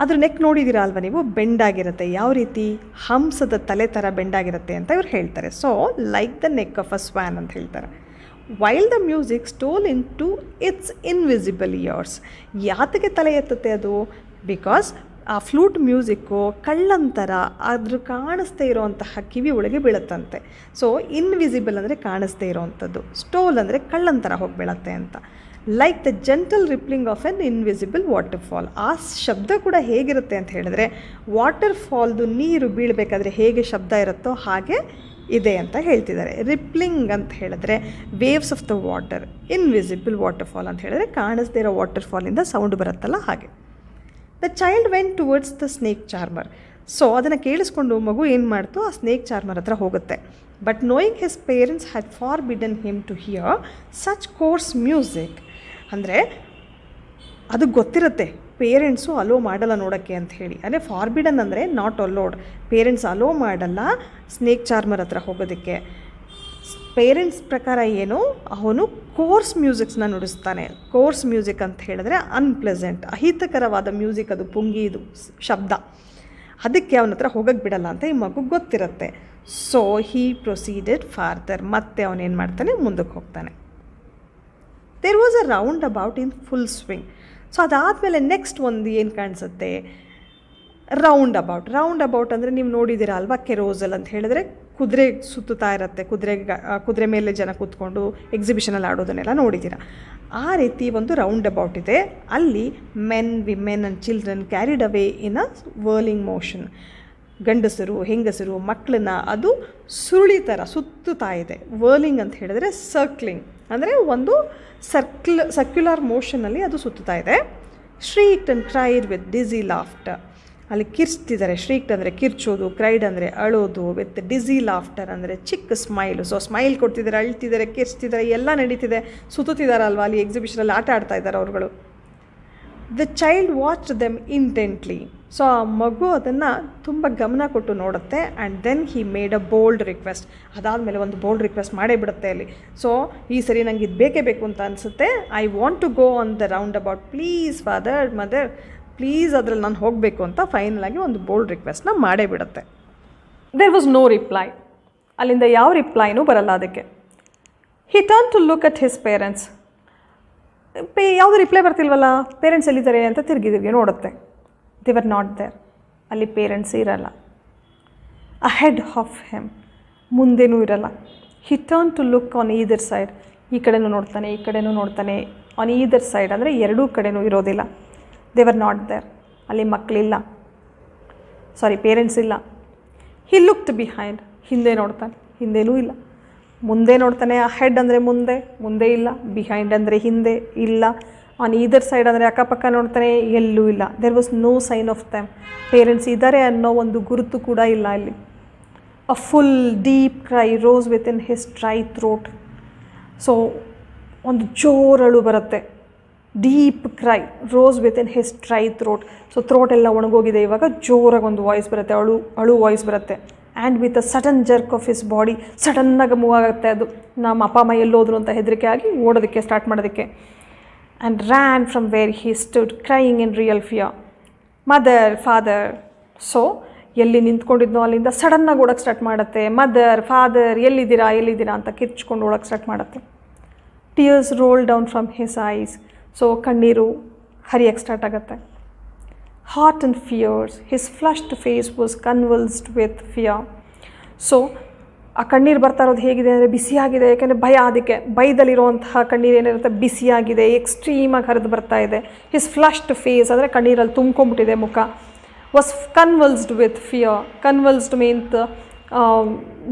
ಅದ್ರ ನೆಕ್ ನೋಡಿದ್ದೀರಾ ಅಲ್ವಾ ನೀವು? ಬೆಂಡಾಗಿರುತ್ತೆ. ಯಾವ ರೀತಿ? ಹಂಸದ ತಲೆ ಥರ ಬೆಂಡಾಗಿರುತ್ತೆ ಅಂತ ಇವ್ರು ಹೇಳ್ತಾರೆ. So like the neck of a swan ಅಂತ ಹೇಳ್ತಾರೆ. While the music stole into its invisible ears. ಯಾತಕ್ಕೆ ತಲೆ ಎತ್ತುತ್ತೆ ಅದು? ಬಿಕಾಸ್ ಆ ಫ್ಲೂಟ್ ಮ್ಯೂಸಿಕ್ಕು ಕಳ್ಳಂತರ ಅದ್ರ ಕಾಣಿಸ್ದೇ ಇರೋವಂತಹ ಕಿವಿ ಒಳಗೆ ಬೀಳುತ್ತಂತೆ. ಸೊ ಇನ್ವಿಸಿಬಲ್ ಅಂದರೆ ಕಾಣಿಸ್ದೇ ಇರೋವಂಥದ್ದು, ಸ್ಟೋಲ್ ಅಂದರೆ ಕಳ್ಳಂತರ ಹೋಗಿ ಬೀಳತ್ತೆ ಅಂತ. Like the gentle rippling of an invisible waterfall. ಆ ಶಬ್ದ ಕೂಡ ಹೇಗಿರುತ್ತೆ ಅಂತ ಹೇಳಿದ್ರೆ, ವಾಟರ್ಫಾಲ್ದು ನೀರು ಬೀಳಬೇಕಾದ್ರೆ ಹೇಗೆ ಶಬ್ದ ಇರುತ್ತೋ ಹಾಗೆ ಇದೆ ಅಂತ ಹೇಳ್ತಿದ್ದಾರೆ. ರಿಪ್ಲಿಂಗ್ ಅಂತ ಹೇಳಿದ್ರೆ waves of the water, invisible waterfall ಅಂತ ಹೇಳಿದ್ರೆ ಕಾಣಿಸ್ದೇ ಇರೋ ವಾಟರ್ಫಾಲಿಂದ ಸೌಂಡ್ ಬರುತ್ತಲ್ಲ ಹಾಗೆ. The child went towards the snake charmer. So ಅದನ್ನು ಕೇಳಿಸ್ಕೊಂಡು ಮಗು ಏನು ಮಾಡ್ತು? ಆ ಸ್ನೇಕ್ ಚಾರ್ಮರ್ ಹತ್ರ ಹೋಗುತ್ತೆ. But knowing his parents had forbidden him to hear such coarse music. ಅಂದರೆ ಅದು ಗೊತ್ತಿರುತ್ತೆ ಪೇರೆಂಟ್ಸು ಅಲೋ ಮಾಡಲ್ಲ ನೋಡೋಕ್ಕೆ ಅಂತ ಹೇಳಿ. ಅಂದರೆ ಫಾರ್ಬಿಡನ್ ಅಂದರೆ ನಾಟ್ ಅಲೋಡ್. ಪೇರೆಂಟ್ಸ್ ಅಲೋ ಮಾಡಲ್ಲ ಸ್ನೇಕ್ ಚಾರ್ಮರ್ ಹತ್ರ ಹೋಗೋದಕ್ಕೆ. ಪೇರೆಂಟ್ಸ್ ಪ್ರಕಾರ ಏನು, ಅವನು ಕೋರ್ಸ್ ಮ್ಯೂಸಿಕ್ಸ್ನ ನುಡಿಸ್ತಾನೆ. ಕೋರ್ಸ್ ಮ್ಯೂಸಿಕ್ ಅಂತ ಹೇಳಿದ್ರೆ ಅನ್ಪ್ಲೆಸೆಂಟ್, ಅಹಿತಕರವಾದ ಮ್ಯೂಸಿಕ್, ಅದು ಪುಂಗಿ ಇದು ಶಬ್ದ. ಅದಕ್ಕೆ ಅವನ ಹತ್ರ ಹೋಗಕ್ಕೆ ಬಿಡಲ್ಲ ಅಂತ ಈ ಮಗು ಗೊತ್ತಿರುತ್ತೆ. So he proceeded further. ಮತ್ತೆ ಅವನೇನು ಮಾಡ್ತಾನೆ? ಮುಂದಕ್ಕೆ ಹೋಗ್ತಾನೆ. There was a roundabout in full swing. So ಅದಾದಮೇಲೆ ನೆಕ್ಸ್ಟ್ ಒಂದು ಏನು ಕಾಣಿಸುತ್ತೆ? Round about. ರೌಂಡ್ ಅಬೌಟ್ ಅಂದರೆ ನೀವು ನೋಡಿದ್ದೀರಾ ಅಲ್ವಾ, ಕೆರೋಸಲ್ ಅಂತ ಹೇಳಿದ್ರೆ ಕುದುರೆ ಸುತ್ತುತ್ತಾ ಇರುತ್ತೆ. ಕುದುರೆ ಮೇಲೆ ಜನ ಕೂತ್ಕೊಂಡು ಎಕ್ಸಿಬಿಷನಲ್ಲಿ ಆಡೋದನ್ನೆಲ್ಲ ನೋಡಿದ್ದೀರಾ. ಆ ರೀತಿ ಒಂದು ರೌಂಡ್ ಅಬೌಟ್ ಇದೆ. ಅಲ್ಲಿ men, women and children carried away in a whirling motion. ಗಂಡಸರು, ಹೆಂಗಸರು, ಮಕ್ಕಳನ್ನ ಅದು ಸುರುಳಿ ಥರ ಸುತ್ತುತ್ತಾ ಇದೆ. ವರ್ಲಿಂಗ್ ಅಂತ ಹೇಳಿದ್ರೆ ಸರ್ಕ್ಲಿಂಗ್ ಅಂದರೆ ಒಂದು ಸರ್ಕ್ಯುಲರ್ ಮೋಷನಲ್ಲಿ ಅದು ಸುತ್ತುತ್ತಾ ಇದೆ. Shrieked and cried with dizzy laughter. ಅಲ್ಲಿ ಕಿರ್ಚ್ತಿದ್ದಾರೆ. ಶ್ರೀಕ್ಡ್ ಅಂದರೆ ಕಿರ್ಚೋದು, ಕ್ರೈಡ್ ಅಂದರೆ ಅಳೋದು, ವಿತ್ ಡಿಸಿ ಲಾಫ್ಟರ್ ಅಂದರೆ ಚಿಕ್ಕ ಸ್ಮೈಲು. ಸೊ ಸ್ಮೈಲ್ ಕೊಡ್ತಿದ್ದಾರೆ, ಅಳ್ತಿದ್ದಾರೆ, ಕಿರ್ಚ್ತಿದ್ದಾರೆ, ಎಲ್ಲ ನಡೀತಿದೆ. ಸುತ್ತುತ್ತಿದ್ದಾರಲ್ವ ಅಲ್ಲಿ ಎಕ್ಸಿಬಿಷನಲ್ಲಿ ಆಟ ಆಡ್ತಾ ಇದ್ದಾರೆ ಅವರುಗಳು. The child watch them intently. So ಆ ಮಗು ಅದನ್ನು ತುಂಬ ಗಮನ ಕೊಟ್ಟು ನೋಡುತ್ತೆ. And then he made a bold request. ಅದಾದಮೇಲೆ ಒಂದು ಬೋಲ್ಡ್ ರಿಕ್ವೆಸ್ಟ್ ಮಾಡೇ ಬಿಡುತ್ತೆ ಅಲ್ಲಿ. ಸೊ ಈ ಸರಿ ನನಗೆ ಇದು ಬೇಕೇ ಬೇಕು ಅಂತ ಅನಿಸುತ್ತೆ. I want to go on the round about, please father, mother, please ಅದರಲ್ಲಿ ನಾನು ಹೋಗಬೇಕು ಅಂತ ಫೈನಲಾಗಿ ಒಂದು ಬೋಲ್ಡ್ ರಿಕ್ವೆಸ್ಟ್ನ ಮಾಡೇ ಬಿಡುತ್ತೆ. There was no reply. ಅಲ್ಲಿಂದ ಯಾವ ರಿಪ್ಲೈನೂ ಬರಲ್ಲ ಅದಕ್ಕೆ. He turn to look at his parents. ಯಾವುದು ರಿಪ್ಲೈ ಬರ್ತಿಲ್ವಲ್ಲ, ಪೇರೆಂಟ್ಸ್ ಎಲ್ಲಿದ್ದಾರೆ ಅಂತ ತಿರುಗಿ ನೋಡುತ್ತೆ. They were not there. ಅಲ್ಲಿ ಪೇರೆಂಟ್ಸ್ ಇರಲ್ಲ. ಅಹೆಡ್ ಆಫ್ ಹೆಮ್, ಮುಂದೇನೂ ಇರಲ್ಲ. He turn to look on either side. ಈ ಕಡೆನೂ ನೋಡ್ತಾನೆ, ಈ ಕಡೆನೂ ನೋಡ್ತಾನೆ. ಆನ್ ಈದರ್ ಸೈಡ್ ಅಂದರೆ ಎರಡೂ ಕಡೆನೂ ಇರೋದಿಲ್ಲ. They were not there. ಅಲ್ಲಿ ಮಕ್ಕಳಿಲ್ಲ, ಪೇರೆಂಟ್ಸ್ ಇಲ್ಲ. He looked behind. ಹಿಂದೆ ನೋಡ್ತಾನೆ, ಹಿಂದೆನೂ ಇಲ್ಲ. ಮುಂದೆ ನೋಡ್ತಾನೆ. ಹೆಡ್ ಅಂದರೆ ಮುಂದೆ ಇಲ್ಲ. ಬಿಹೈಂಡ್ ಅಂದರೆ ಹಿಂದೆ ಇಲ್ಲ. ಆನ್ ಈದರ್ ಸೈಡ್ ಅಂದರೆ ಅಕ್ಕಪಕ್ಕ ನೋಡ್ತಾನೆ, ಎಲ್ಲೂ ಇಲ್ಲ. There was no sign of them. Parents ಇದ್ದಾರೆ ಅನ್ನೋ ಒಂದು ಗುರುತು ಕೂಡ ಇಲ್ಲ ಅಲ್ಲಿ. A full deep cry rose within his dry throat. So ಒಂದು ಜೋರಳು ಬರುತ್ತೆ. Deep cry rose within his dry throat. So throat ಎಲ್ಲ ಒಣಗೋಗಿದೆ. ಇವಾಗ ಜೋರಾಗಿ ಒಂದು ವಾಯ್ಸ್ ಬರುತ್ತೆ, ಅಳು ವಾಯ್ಸ್ ಬರುತ್ತೆ. And with a sudden jerk of his body, ಸಡನ್ನಾಗಿ ಮೂವ್ ಆಗುತ್ತೆ ಅದು. ನಮ್ಮ ಅಪ್ಪ ಅಮ್ಮ ಎಲ್ಲೋದ್ರು ಅಂತ ಹೆದರಿಕೆ ಆಗಿ ಓಡೋದಕ್ಕೆ ಸ್ಟಾರ್ಟ್ ಮಾಡೋದಕ್ಕೆ. And ran from where he stood crying in real fear. Mother, father. So ಎಲ್ಲಿ ನಿಂತ್ಕೊಂಡಿದ್ನೋ ಅಲ್ಲಿಂದ ಸಡನ್ನಾಗಿ ಓಡೋಕ್ಕೆ ಸ್ಟಾರ್ಟ್ ಮಾಡುತ್ತೆ. ಮದರ್, ಫಾದರ್, ಎಲ್ಲಿದ್ದೀರಾ ಅಂತ ಕಿರ್ಚ್ಕೊಂಡು ಓಡೋಕ್ಕೆ ಸ್ಟಾರ್ಟ್ ಮಾಡುತ್ತೆ. Tears roll down from his eyes. So ಕಣ್ಣೀರು ಹರಿಯಕ್ಕೆ ಸ್ಟಾರ್ಟ್ ಆಗುತ್ತೆ. Hot and fierce, his flushed face was convulsed with fear. So ಆ ಕಣ್ಣೀರು ಬರ್ತಾ ಇರೋದು ಹೇಗಿದೆ ಅಂದರೆ ಬಿಸಿಯಾಗಿದೆ. ಯಾಕೆಂದರೆ ಭಯ. ಅದಕ್ಕೆ ಭಯದಲ್ಲಿರುವಂತಹ ಕಣ್ಣೀರು ಏನಿರುತ್ತೆ ಬಿಸಿಯಾಗಿದೆ, ಎಕ್ಸ್ಟ್ರೀಮಾಗಿ ಹರಿದು ಬರ್ತಾ ಇದೆ. ಹಿಸ್ ಫ್ಲಶ್ಡ್ ಫೇಸ್ ಅಂದರೆ ಕಣ್ಣೀರಲ್ಲಿ ತುಂಬ್ಕೊಂಬಿಟ್ಟಿದೆ ಮುಖ. Was convulsed with fear. Convulsed means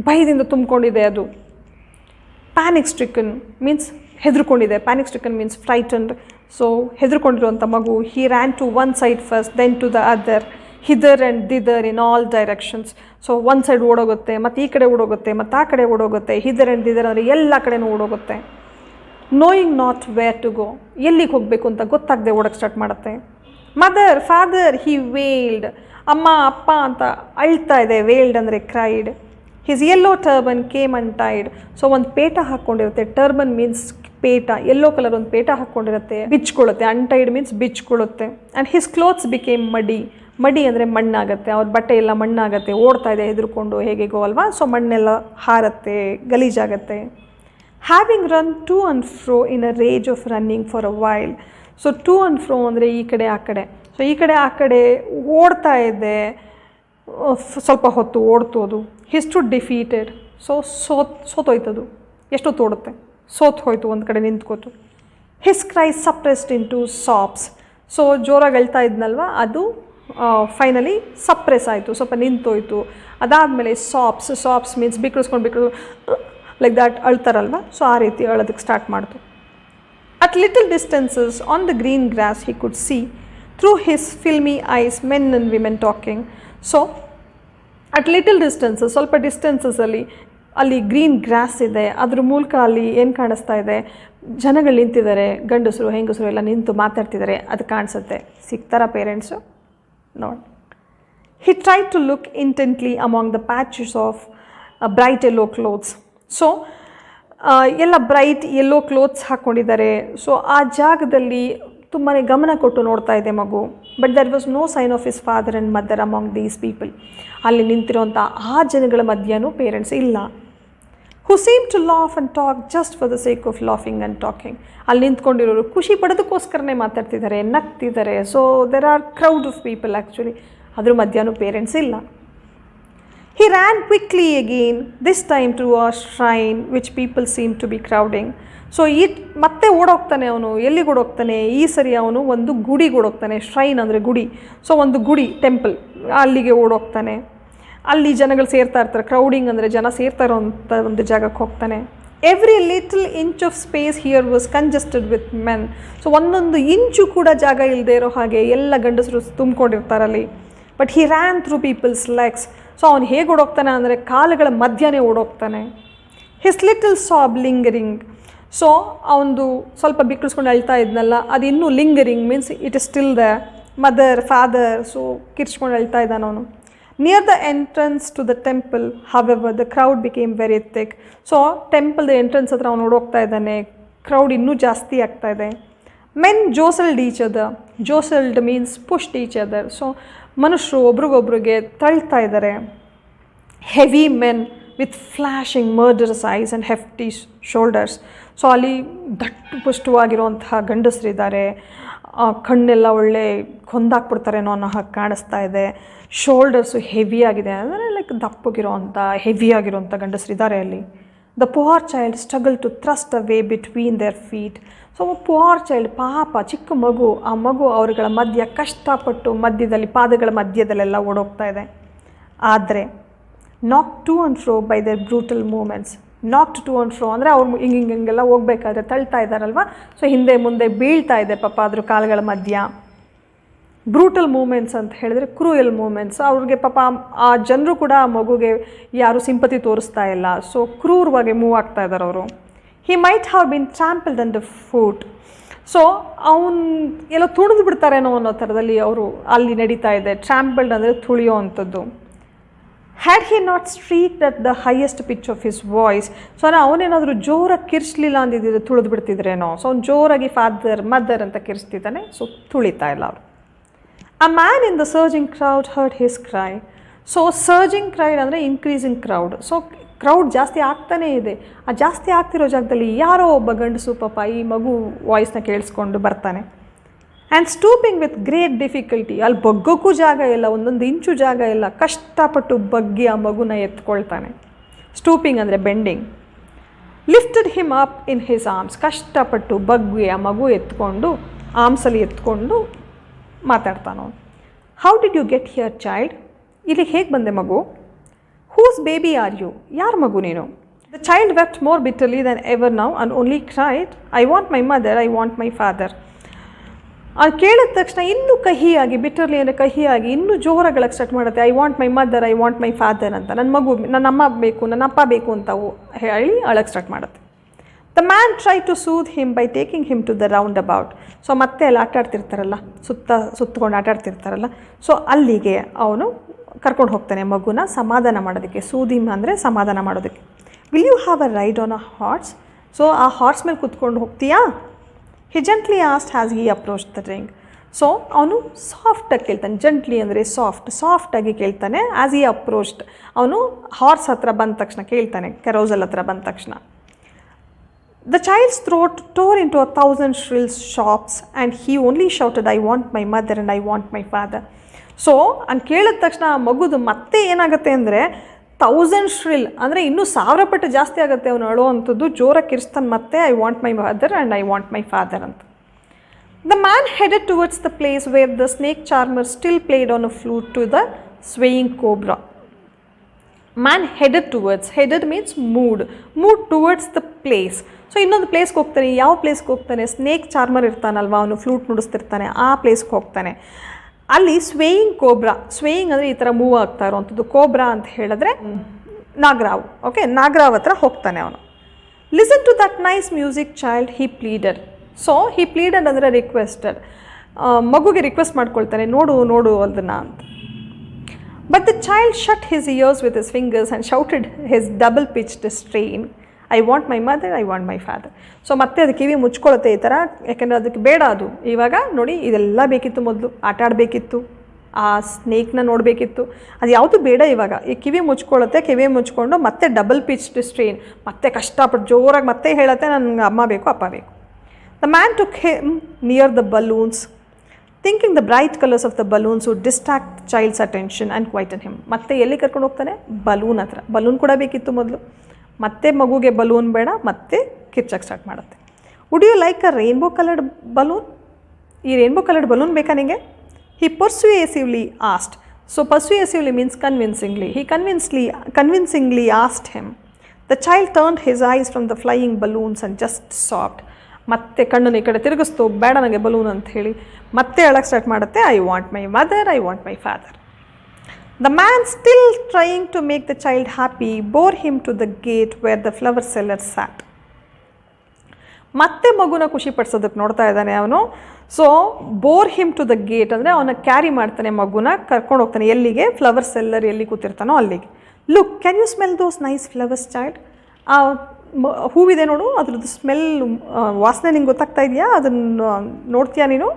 ಭಯದಿಂದ ತುಂಬಿಕೊಂಡಿದೆ ಅದು. ಪ್ಯಾನಿಕ್ ಸ್ಟ್ರಿಕನ್ ಮೀನ್ಸ್ ಹೆದರ್ಕೊಂಡಿದೆ. Panic stricken means frightened. So ಹೆದರ್ಕೊಂಡಿರುವಂಥ ಮಗು. He ran to one side first, then to the other, hither and thither in all directions. So ಒಂದು side ಓಡೋಗುತ್ತೆ, ಮತ್ತು ಈ ಕಡೆ ಓಡೋಗುತ್ತೆ, ಮತ್ತು ಆ ಕಡೆ ಓಡೋಗುತ್ತೆ. ಹಿದರ್ ಆ್ಯಂಡ್ ದಿದರ್ ಅಂದರೆ ಎಲ್ಲ ಕಡೆನೂ ಓಡೋಗುತ್ತೆ. Knowing not where to go, ಎಲ್ಲಿಗೆ ಹೋಗಬೇಕು ಅಂತ ಗೊತ್ತಾಗದೆ ಓಡೋಕ್ಕೆ ಸ್ಟಾರ್ಟ್ ಮಾಡುತ್ತೆ. ಮದರ್, ಫಾದರ್, ಹಿ ವೇಲ್ಡ್, ಅಮ್ಮ ಅಪ್ಪ ಅಂತ ಅಳ್ತಾ ಇದೆ. ವೇಲ್ಡ್ ಅಂದರೆ cried. His yellow turban came untied. So ಒಂದು ಪೇಟ ಹಾಕ್ಕೊಂಡಿರುತ್ತೆ. ಟರ್ಬನ್ ಮೀನ್ಸ್ ಪೇಟ, ಯೆಲ್ಲೋ ಕಲರ್ ಒಂದು ಪೇಟ ಹಾಕ್ಕೊಂಡಿರುತ್ತೆ, ಬಿಚ್ಕೊಳ್ಳುತ್ತೆ. ಅನ್ಟೈಡ್ ಮೀನ್ಸ್ ಬಿಚ್ಕೊಳ್ಳುತ್ತೆ. And his clothes became muddy. Muddy ಅಂದರೆ ಮಣ್ಣಾಗುತ್ತೆ, ಅವ್ರ ಬಟ್ಟೆ ಎಲ್ಲ ಮಣ್ಣಾಗುತ್ತೆ. ಓಡ್ತಾ ಇದೆ ಹೆದರ್ಕೊಂಡು, ಹೇಗೆಗೋ ಅಲ್ವಾ. ಸೊ ಮಣ್ಣೆಲ್ಲ ಹಾರತ್ತೆ, ಗಲೀಜಾಗತ್ತೆ. Having run to and fro in a rage of running for a while. So to and fro ಅಂದರೆ ಈ ಕಡೆ ಆ ಕಡೆ. ಸೊ ಈ ಕಡೆ ಆ ಕಡೆ ಓಡ್ತಾ ಇದೆ, ಸ್ವಲ್ಪ ಹೊತ್ತು ಓಡ್ತೋದು. ಹಿಸ್ಟು ಡಿಫೀಟೆಡ್. ಸೊ ಸೋತೋಯ್ತದು. ಎಷ್ಟೊತ್ತು ಓಡುತ್ತೆ, ಸೋತು ಹೋಯ್ತು, ಒಂದು ಕಡೆ ನಿಂತ್ಕೋತು. His cry suppressed into sobs. So ಜೋರಾಗಿ ಅಳ್ತಾ ಇದ್ನಲ್ವ, ಅದು ಫೈನಲಿ ಸಪ್ರೆಸ್ ಆಯಿತು, ಸ್ವಲ್ಪ ನಿಂತೋಯ್ತು. ಅದಾದಮೇಲೆ ಸಾಪ್ಸ್ ಮೀನ್ಸ್ ಬಿಕ್ಕಳಿಸ್ಕೊಂಡು ಲೈಕ್ ದ್ಯಾಟ್ ಅಳ್ತಾರಲ್ವ. ಸೊ ಆ ರೀತಿ ಅಳೋದಕ್ಕೆ ಸ್ಟಾರ್ಟ್ ಮಾಡ್ತು. At little distances on the green grass he could see through his filmy ice men and women talking. So at little distances, ಸ್ವಲ್ಪ ಡಿಸ್ಟೆನ್ಸಸಲ್ಲಿ ಅಲ್ಲಿ ಗ್ರೀನ್ ಗ್ರಾಸ್ ಇದೆ. ಅದ್ರ ಮೂಲಕ ಅಲ್ಲಿ ಏನು ಕಾಣಿಸ್ತಾ ಇದೆ, ಜನಗಳು ನಿಂತಿದ್ದಾರೆ, ಗಂಡಸರು ಹೆಂಗಸರು ಎಲ್ಲ ನಿಂತು ಮಾತಾಡ್ತಿದ್ದಾರೆ. ಅದು ಕಾಣಿಸುತ್ತೆ. ಸಿಗ್ತಾರ ಪೇರೆಂಟ್ಸು? ನೋಡಿ. He try to look intently among the patches of bright yellow clothes. So ಎಲ್ಲ ಬ್ರೈಟ್ ಯೆಲ್ಲೋ ಕ್ಲೋತ್ಸ್ ಹಾಕ್ಕೊಂಡಿದ್ದಾರೆ. ಸೊ ಆ ಜಾಗದಲ್ಲಿ ತುಂಬಾ ಗಮನ ಕೊಟ್ಟು ನೋಡ್ತಾ ಇದೆ ಮಗು. But there was no sign of his father and mother among these people. ಅಲ್ಲಿ ನಿಂತಿರೋಂಥ ಆ ಜನಗಳ ಮಧ್ಯನೂ ಪೇರೆಂಟ್ಸ್ ಇಲ್ಲ. Who seem to laugh and talk just for the sake of laughing and talking. ಅಲ್ಲಿ ನಿಂತ್ಕೊಂಡಿರೋರು ಖುಷಿ ಪಡೋದಕ್ಕೋಸ್ಕರನೇ ಮಾತಾಡ್ತಿದ್ದಾರೆ, ನಗ್ತಿದ್ದಾರೆ. So there are crowd of people actually. ಅದ್ರ ಮಧ್ಯನೂ ಪೇರೆಂಟ್ಸ್ ಇಲ್ಲ. He ran quickly again, this time to a shrine which people seemed to be crowding. So ಮತ್ತೆ ಓಡೋಗ್ತಾನೆ ಅವನು. ಎಲ್ಲಿಗೆ ಓಡೋಗ್ತಾನೆ ಈ ಸರಿ? ಅವನು ಒಂದು ಗುಡಿಗೆ ಓಡೋಗ್ತಾನೆ. ಶ್ರೈನ್ ಅಂದರೆ ಗುಡಿ. ಸೊ ಒಂದು ಗುಡಿ, ಟೆಂಪಲ್, ಅಲ್ಲಿಗೆ ಓಡೋಗ್ತಾನೆ. ಅಲ್ಲಿ ಜನಗಳು ಸೇರ್ತಾ ಇರ್ತಾರೆ. ಕ್ರೌಡಿಂಗ್ ಅಂದರೆ ಜನ ಸೇರ್ತಾ ಇರೋಂಥ ಒಂದು ಜಾಗಕ್ಕೆ ಹೋಗ್ತಾನೆ. Every little inch of space here was congested with men. So ಒಂದೊಂದು ಇಂಚು ಕೂಡ ಜಾಗ ಇಲ್ಲದೆ ಇರೋ ಹಾಗೆ ಎಲ್ಲ ಗಂಡಸರು ತುಂಬಿಕೊಂಡಿರ್ತಾರಲ್ಲಿ. But he ran through people's legs. So ಅವನು ಹೇಗೆ ಓಡೋಗ್ತಾನೆ ಅಂದರೆ ಕಾಲುಗಳ ಮಧ್ಯನೇ ಓಡೋಗ್ತಾನೆ. His little sob lingering. So ಅವನು ಸ್ವಲ್ಪ ಬಿಕ್ಕಳಿಸ್ಕೊಂಡು ಅಳ್ತಾ ಇದ್ನಲ್ಲ, ಅದು ಇನ್ನೂ lingering means it is still the mother father. So ಕಿರ್ಚ್ಕೊಂಡು ಅಳ್ತಾ ಇದ್ದಾನೆ ಅವನು. Near the entrance to the temple however the crowd became very thick. So ಟೆಂಪಲ್ದ ಎಂಟ್ರೆನ್ಸ್ ಹತ್ರ ಅವನು ಓಡೋಗ್ತಾ ಇದ್ದಾನೆ. ಕ್ರೌಡ್ ಇನ್ನೂ ಜಾಸ್ತಿ ಆಗ್ತಾ ಇದೆ. Men jostled each other. Jostled means pushed each other. So ಮನುಷ್ಯರು ಒಬ್ರಿಗೊಬ್ರಿಗೆ ತಳ್ತಾ ಇದ್ದಾರೆ. Heavy men with flashing murderous eyes and hefty shoulders. So ಅಲ್ಲಿ ದಟ್ಟು ಪುಷ್ಟವಾಗಿರುವಂತಹ ಗಂಡಸರಿದ್ದಾರೆ. ಕಣ್ಣೆಲ್ಲ ಒಳ್ಳೆ ಕೊಂದಾಕ್ಬಿಡ್ತಾರೇನೋ ಅನ್ನೋ ಹಾಗೆ ಕಾಣಿಸ್ತಾ ಇದೆ. ಶೋಲ್ಡರ್ಸು ಹೆವಿಯಾಗಿದೆ, ಅಂದರೆ ಲೈಕ್ ದಪ್ಪಗಿರೋವಂಥ ಹೆವಿಯಾಗಿರೋವಂಥ ಗಂಡಸರಿದ್ದಾರೆ ಅಲ್ಲಿ. The poor child struggle to thrust a way between their feet. So poor child, ಪಾಪ ಚಿಕ್ಕ ಮಗು, ಆ ಮಗು ಅವರುಗಳ ಮಧ್ಯ ಕಷ್ಟಪಟ್ಟು ಮಧ್ಯದಲ್ಲಿ ಪಾದಗಳ ಮಧ್ಯದಲ್ಲೆಲ್ಲ ಓಡೋಗ್ತಾ ಇದೆ. ಆದರೆ knock to and fro by their brutal movements. Knocked to and fro ಅಂದರೆ ಅವ್ರು ಹಿಂಗೆಲ್ಲ ಹೋಗ್ಬೇಕಾದ್ರೆ ತಳ್ತಾ ಇದ್ದಾರಲ್ವ. ಸೊ ಹಿಂದೆ ಮುಂದೆ ಬೀಳ್ತಾ ಇದೆ ಪಾಪ ಅದ್ರ ಕಾಲುಗಳ ಮಧ್ಯ. ಬ್ರೂಟಲ್ ಮೂಮೆಂಟ್ಸ್ ಅಂತ ಹೇಳಿದ್ರೆ ಕ್ರೂಯಲ್ ಮೂಮೆಂಟ್ಸ್. ಅವ್ರಿಗೆ ಪಾಪ ಆ ಜನರು ಕೂಡ ಆ ಮಗುಗೆ ಯಾರು ಸಿಂಪತಿ ತೋರಿಸ್ತಾ ಇಲ್ಲ. ಸೊ ಕ್ರೂರವಾಗಿ ಮೂವ್ ಆಗ್ತಾ ಇದ್ದಾರೆ ಅವರು. He might have been trampled under foot. So ಅವನು ಎಲ್ಲೋ ತುಳಿದು ಬಿಡ್ತಾರೇನೋ ಅನ್ನೋ ಥರದಲ್ಲಿ ಅವರು ಅಲ್ಲಿ ನಡೀತಾ ಇದೆ. ಟ್ರಾಂಪಲ್ಡ್ ಅಂದರೆ ತುಳಿಯೋ ಅಂಥದ್ದು. Had he not shrieked at the highest pitch of his voice. So ಅವನೇನಾದರೂ ಜೋರಾಗಿ ಕಿರ್ಚ್ಲಿಲ್ಲ ಅಂದಿದ್ದರೆ ತುಳಿದು ಬಿಡ್ತಿದ್ರೇನೋ. ಸೊ ಅವ್ನು ಜೋರಾಗಿ ಫಾದರ್ ಮದರ್ ಅಂತ ಕಿರ್ಚ್ತಿದ್ದಾನೆ. ಸೊ ತುಳಿತಾ ಇಲ್ಲ ಅವರು. A man in the surging crowd heard his cry. So surging cry ಅಂದರೆ ಇನ್ಕ್ರೀಸಿಂಗ್ ಕ್ರೌಡ್. ಸೊ ಕ್ರೌಡ್ ಜಾಸ್ತಿ ಆಗ್ತಾನೇ ಇದೆ. ಆ ಜಾಸ್ತಿ ಆಗ್ತಿರೋ ಜಾಗದಲ್ಲಿ ಯಾರೋ ಒಬ್ಬ ಗಂಡಸು ಪಾಪ ಈ ಮಗು ವಾಯ್ಸ್ನ ಕೇಳಿಸ್ಕೊಂಡು ಬರ್ತಾನೆ. And stooping with great difficulty. ಅಲ್ಲಿ ಬಗ್ಗೋಕ್ಕೂ ಜಾಗ ಇಲ್ಲ, ಒಂದೊಂದು ಇಂಚು ಜಾಗ ಇಲ್ಲ. ಕಷ್ಟಪಟ್ಟು ಬಗ್ಗಿ ಆ ಮಗುನ ಎತ್ಕೊಳ್ತಾನೆ. ಸ್ಟೂಪಿಂಗ್ ಅಂದರೆ bending. Lifted him up in his arms. ಕಷ್ಟಪಟ್ಟು ಬಗ್ಗಿ ಆ ಮಗು ಎತ್ಕೊಂಡು ಆರ್ಮ್ಸಲ್ಲಿ ಎತ್ಕೊಂಡು ಮಾತಾಡ್ತಾನೋ. How did you get here child? ಇಲ್ಲಿಗೆ ಹೇಗೆ ಬಂದೆ ಮಗು? Whose baby are you? ಯಾರ ಮಗು ನೀನು? The child wept more bitterly than ever now and only cried, I want my mother, I want my father. ಅದು ಕೇಳಿದ ತಕ್ಷಣ ಇನ್ನೂ ಕಹಿಯಾಗಿ, ಬಿಟರ್ಲಿ ಅಂದರೆ ಕಹಿಯಾಗಿ, ಇನ್ನೂ ಜೋರಾಗಿ ಸ್ಟಾರ್ಟ್ ಮಾಡುತ್ತೆ, I want my mother, I want my father ಅಂತ. ನನ್ನ ಮಗು, ನನ್ನ ಅಮ್ಮ ಬೇಕು, ನನ್ನ ಅಪ್ಪ ಬೇಕು ಅಂತ ಹೇಳಿ ಅಳಕ್ಕೆ ಸ್ಟಾರ್ಟ್ ಮಾಡುತ್ತೆ. The man try to soothe him by taking him to the round ಅಬೌಟ್. ಸೊ ಮತ್ತೆ ಅಲ್ಲಿ ಆಟಾಡ್ತಿರ್ತಾರಲ್ಲ, ಸುತ್ತಕೊಂಡು ಆಟಾಡ್ತಿರ್ತಾರಲ್ಲ, ಸೊ ಅಲ್ಲಿಗೆ ಅವನು ಕರ್ಕೊಂಡು ಹೋಗ್ತಾನೆ ಮಗುನ ಸಮಾಧಾನ ಮಾಡೋದಕ್ಕೆ. ಸೂದ್ ಹಿಮ್ ಅಂದರೆ ಸಮಾಧಾನ ಮಾಡೋದಕ್ಕೆ. Will you have a ride on a horse? So ಆ ಹಾರ್ಸ್ ಮೇಲೆ ಕೂತ್ಕೊಂಡು ಹೋಗ್ತೀಯಾ? He gently asked as he approached the ring. So ಅವನು ಸಾಫ್ಟಾಗಿ ಕೇಳ್ತಾನೆ. ಜಂಟ್ಲಿ ಅಂದರೆ ಸಾಫ್ಟಾಗಿ ಕೇಳ್ತಾನೆ. ಆ್ಯಸ್ ಈ ಅಪ್ರೋಚ್ಡ್, ಅವನು ಹಾರ್ಸ್ ಹತ್ರ ಬಂದ ತಕ್ಷಣ ಕೇಳ್ತಾನೆ, ಕೆರೋಸಲ್ ಹತ್ರ ಬಂದ ತಕ್ಷಣ. The child's throat tore into 1,000 shrill shops and he only shouted, I want my mother and I want my father. So ಹಂಗೆ ಕೇಳಿದ ತಕ್ಷಣ ಆ ಮಗುದು ಮತ್ತೆ ಏನಾಗುತ್ತೆ ಅಂದರೆ 1,000 shrill ಅಂದರೆ ಇನ್ನೂ 1,000 ಪಟ್ಟು ಜಾಸ್ತಿ ಆಗುತ್ತೆ ಅವನು ಅಳುವಂಥದ್ದು. ಜೋರಾಗಿ ಕಿರಿಸ್ತಾನೆ ಮತ್ತೆ, I want my mother and I want my father ಅಂತ. The man headed towards the place where the snake charmer still played on a flute to the swaying cobra. Man headed towards, headed means moved towards the place. So ಇನ್ನೊಂದು ಪ್ಲೇಸ್ಗೆ ಹೋಗ್ತಾನೆ. ಯಾವ ಪ್ಲೇಸ್ಗೆ ಹೋಗ್ತಾನೆ? Snake ಚಾರ್ಮರ್ ಇರ್ತಾನಲ್ವ, ಅವನು flute ನುಡಿಸ್ತಿರ್ತಾನೆ, ಆ ಪ್ಲೇಸ್ಗೆ ಹೋಗ್ತಾನೆ. ಅಲ್ಲಿ ಸ್ವೇಯಿಂಗ್ ಕೋಬ್ರಾ, ಸ್ವೇಯಿಂಗ್ ಅಂದರೆ ಈ ಥರ ಮೂವ್ ಆಗ್ತಾ ಇರೋವಂಥದ್ದು. ಕೋಬ್ರಾ ಅಂತ ಹೇಳಿದ್ರೆ ನಾಗರಾವ್. ಓಕೆ, ನಾಗರಾವ್ ಹತ್ರ ಹೋಗ್ತಾನೆ ಅವನು. Listen to that nice music child, he pleaded. So he pleaded ಅಂದರೆ ರಿಕ್ವೆಸ್ಟೆಡ್, ಮಗುಗೆ ರಿಕ್ವೆಸ್ಟ್ ಮಾಡ್ಕೊಳ್ತಾನೆ, ನೋಡು ಅದನ್ನು ಅಂತ. But the child shut his ears with his fingers and shouted his double pitched strain, I want my mother, I want my father. So ಮತ್ತೆ ಅದು ಕಿವಿ ಮುಚ್ಕೊಳ್ಳುತ್ತೆ ಈ ಥರ, ಯಾಕೆಂದರೆ ಅದಕ್ಕೆ ಬೇಡ ಅದು. ಇವಾಗ ನೋಡಿ, ಇದೆಲ್ಲ ಬೇಕಿತ್ತು, ಮೊದಲು ಆಟ ಆಡಬೇಕಿತ್ತು, ಆ ಸ್ನೇಕ್ನ ನೋಡಬೇಕಿತ್ತು, ಅದು ಯಾವುದು ಬೇಡ ಇವಾಗ. ಈ ಕಿವಿ ಮುಚ್ಕೊಳ್ಳುತ್ತೆ, ಕಿವಿ ಮುಚ್ಕೊಂಡು ಮತ್ತೆ ಡಬಲ್ ಪಿಚ್ಡ್ ಸ್ಟ್ರೈನ್, ಮತ್ತೆ ಕಷ್ಟಪಟ್ಟು ಜೋರಾಗಿ ಮತ್ತೆ ಹೇಳುತ್ತೆ, ನನಗೆ ಅಮ್ಮ ಬೇಕು, ಅಪ್ಪ ಬೇಕು. The man took him near the balloons, thinking the bright colours of the balloons would distract child's attention and quieten him. ಮತ್ತೆ ಎಲ್ಲಿ ಕರ್ಕೊಂಡು ಹೋಗ್ತಾನೆ? ಬಲೂನ್ ಹತ್ರ. ಬಲೂನ್ ಕೂಡ ಬೇಕಿತ್ತು ಮೊದಲು, ಮತ್ತೆ ಮಗುಗೆ ಬಲೂನ್ ಬೇಡ, ಮತ್ತೆ ಕಿರ್ಚಕ್ಕೆ ಸ್ಟಾರ್ಟ್ ಮಾಡುತ್ತೆ. Would you like a rainbow coloured balloon? ಈ ರೈನ್ಬೋ ಕಲರ್ಡ್ ಬಲೂನ್ ಬೇಕಾ ನಿಮಗೆ? He persuasively asked. So persuasively means convincingly. He convincingly asked him. The child turned his eyes from the flying balloons and just sobbed. ಮತ್ತೆ ಕಣ್ಣನ್ನು ಈ ಕಡೆ ತಿರುಗಿಸ್ತು, ಬೇಡ ನನಗೆ balloon ಅಂತ ಹೇಳಿ ಮತ್ತೆ ಹೇಳಕ್ಕೆ ಸ್ಟಾರ್ಟ್ ಮಾಡುತ್ತೆ, I want my mother, I want my father. The man, still trying to make the child happy, bore him to the gate where the flower seller sat. ಮತ್ತೆ ಮಗುನ ಖುಷಿ ಪಡಿಸೋದಕ್ಕೆ ನೋಡ್ತಾ ಇದ್ದಾನೆ ಅವನು. So bore him to the gate ಅಂದರೆ ಅವನ carry ಮಾಡ್ತಾನೆ, ಮಗುನ ಕರ್ಕೊಂಡು ಹೋಗ್ತಾನೆ. ಎಲ್ಲಿಗೆ? ಫ್ಲವರ್ ಸೆಲ್ಲರ್ ಎಲ್ಲಿ ಕೂತಿರ್ತಾನೋ ಅಲ್ಲಿಗೆ. Look, can you smell those nice flowers child? ಆ ಹೂವಿದೆ ನೋಡು, ಅದ್ರದ್ದು ಸ್ಮೆಲ್, ವಾಸನೆ ನಿಂಗೆ ಗೊತ್ತಾಗ್ತಾ ಇದೆಯಾ? ಅದನ್ನು ನೋಡ್ತೀಯಾ ನೀನು?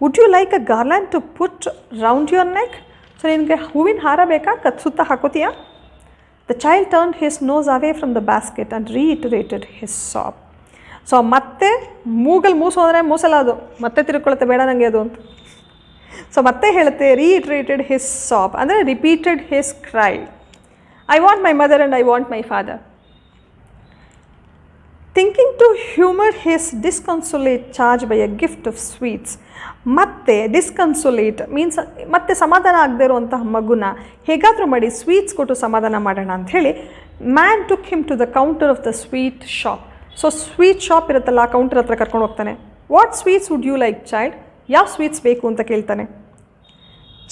Would you like a garland to put round your neck? So ನಿನಗೆ ಹೂವಿನ ಹಾರ ಬೇಕಾ? ಸುತ್ತ ಹಾಕೋತೀಯಾ? The child turn his nose away from the basket and reiterated his sob. So ಮತ್ತೆ ಮೂಗಲ್ಲಿ ಮೂಸೋದ್ರೆ ಮೂಸಲ್ಲ, ಅದು ಮತ್ತೆ ತಿರ್ಕೊಳ್ಳುತ್ತೆ, ಬೇಡ ನನಗೆ ಅದು ಅಂತ. ಸೊ ಮತ್ತೆ ಹೇಳುತ್ತೆ, ರೀಇಟರೇಟೆಡ್ ಹಿಸ್ ಸಾಬ್ ಅಂದರೆ repeated his cry, I want my mother and I want my father. Thinking to humour his disconsolate charge by a gift of sweets. ಮತ್ತೆ ಡಿಸ್ಕನ್ಸೊಲೇಟ್ ಮೀನ್ಸ್ ಮತ್ತೆ ಸಮಾಧಾನ ಆಗದೆ ಇರುವಂತಹ ಮಗುನ ಹೇಗಾದರೂ ಮಾಡಿ ಸ್ವೀಟ್ಸ್ ಕೊಟ್ಟು ಸಮಾಧಾನ ಮಾಡೋಣ ಅಂಥೇಳಿ man took him to the counter of the sweet shop. So sweet shop ಇರುತ್ತಲ್ಲ, ಆ ಕೌಂಟರ್ ಹತ್ರ ಕರ್ಕೊಂಡು ಹೋಗ್ತಾನೆ. What sweets would you like child? ಯಾವ ಸ್ವೀಟ್ಸ್ ಬೇಕು ಅಂತ ಕೇಳ್ತಾನೆ.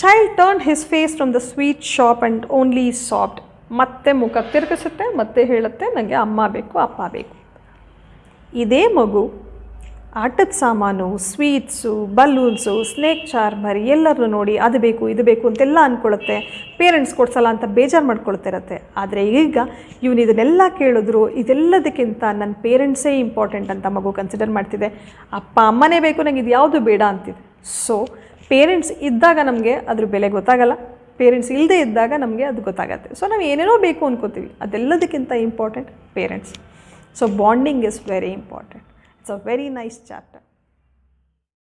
Child turn his face from the sweet shop and only sobbed. ಮತ್ತೆ ಮುಖ ತಿರುಗಿಸುತ್ತೆ, ಮತ್ತೆ ಹೇಳುತ್ತೆ, ನನಗೆ ಅಮ್ಮ ಬೇಕು, ಅಪ್ಪ ಬೇಕು. ಇದೇ ಮಗು ಆಟದ ಸಾಮಾನು, ಸ್ವೀಟ್ಸು, ಬಲೂನ್ಸು, ಸ್ನೇಕ್ ಚಾರ್ಮರ್ ಎಲ್ಲರೂ ನೋಡಿ ಅದು ಬೇಕು ಇದು ಬೇಕು ಅಂತೆಲ್ಲ ಅಂದ್ಕೊಳ್ಳುತ್ತೆ. ಪೇರೆಂಟ್ಸ್ ಕೊಡ್ಸಲ್ಲ ಅಂತ ಬೇಜಾರು ಮಾಡ್ಕೊಳ್ತಿರತ್ತೆ. ಆದರೆ ಈಗ ಇವನು ಇದನ್ನೆಲ್ಲ ಕೇಳಿದ್ರು, ಇದೆಲ್ಲದಕ್ಕಿಂತ ನನ್ನ ಪೇರೆಂಟ್ಸೇ ಇಂಪಾರ್ಟೆಂಟ್ ಅಂತ ಮಗು ಕನ್ಸಿಡರ್ ಮಾಡ್ತಿದೆ. ಅಪ್ಪ ಅಮ್ಮನೇ ಬೇಕು, ನನಗೆ ಇದು ಯಾವುದು ಬೇಡ ಅಂತಿದೆ. ಸೊ ಪೇರೆಂಟ್ಸ್ ಇದ್ದಾಗ ನಮಗೆ ಅದ್ರ ಬೆಲೆ ಗೊತ್ತಾಗಲ್ಲ, ಪೇರೆಂಟ್ಸ್ ಇಲ್ಲದೆ ಇದ್ದಾಗ ನಮಗೆ ಅದು ಗೊತ್ತಾಗತ್ತೆ. ಸೊ ನಾವು ಏನೇನೋ ಬೇಕು ಅಂದ್ಕೋತೀವಿ, ಅದೆಲ್ಲದಕ್ಕಿಂತ important parents. So bonding is very important. It's a very nice chapter.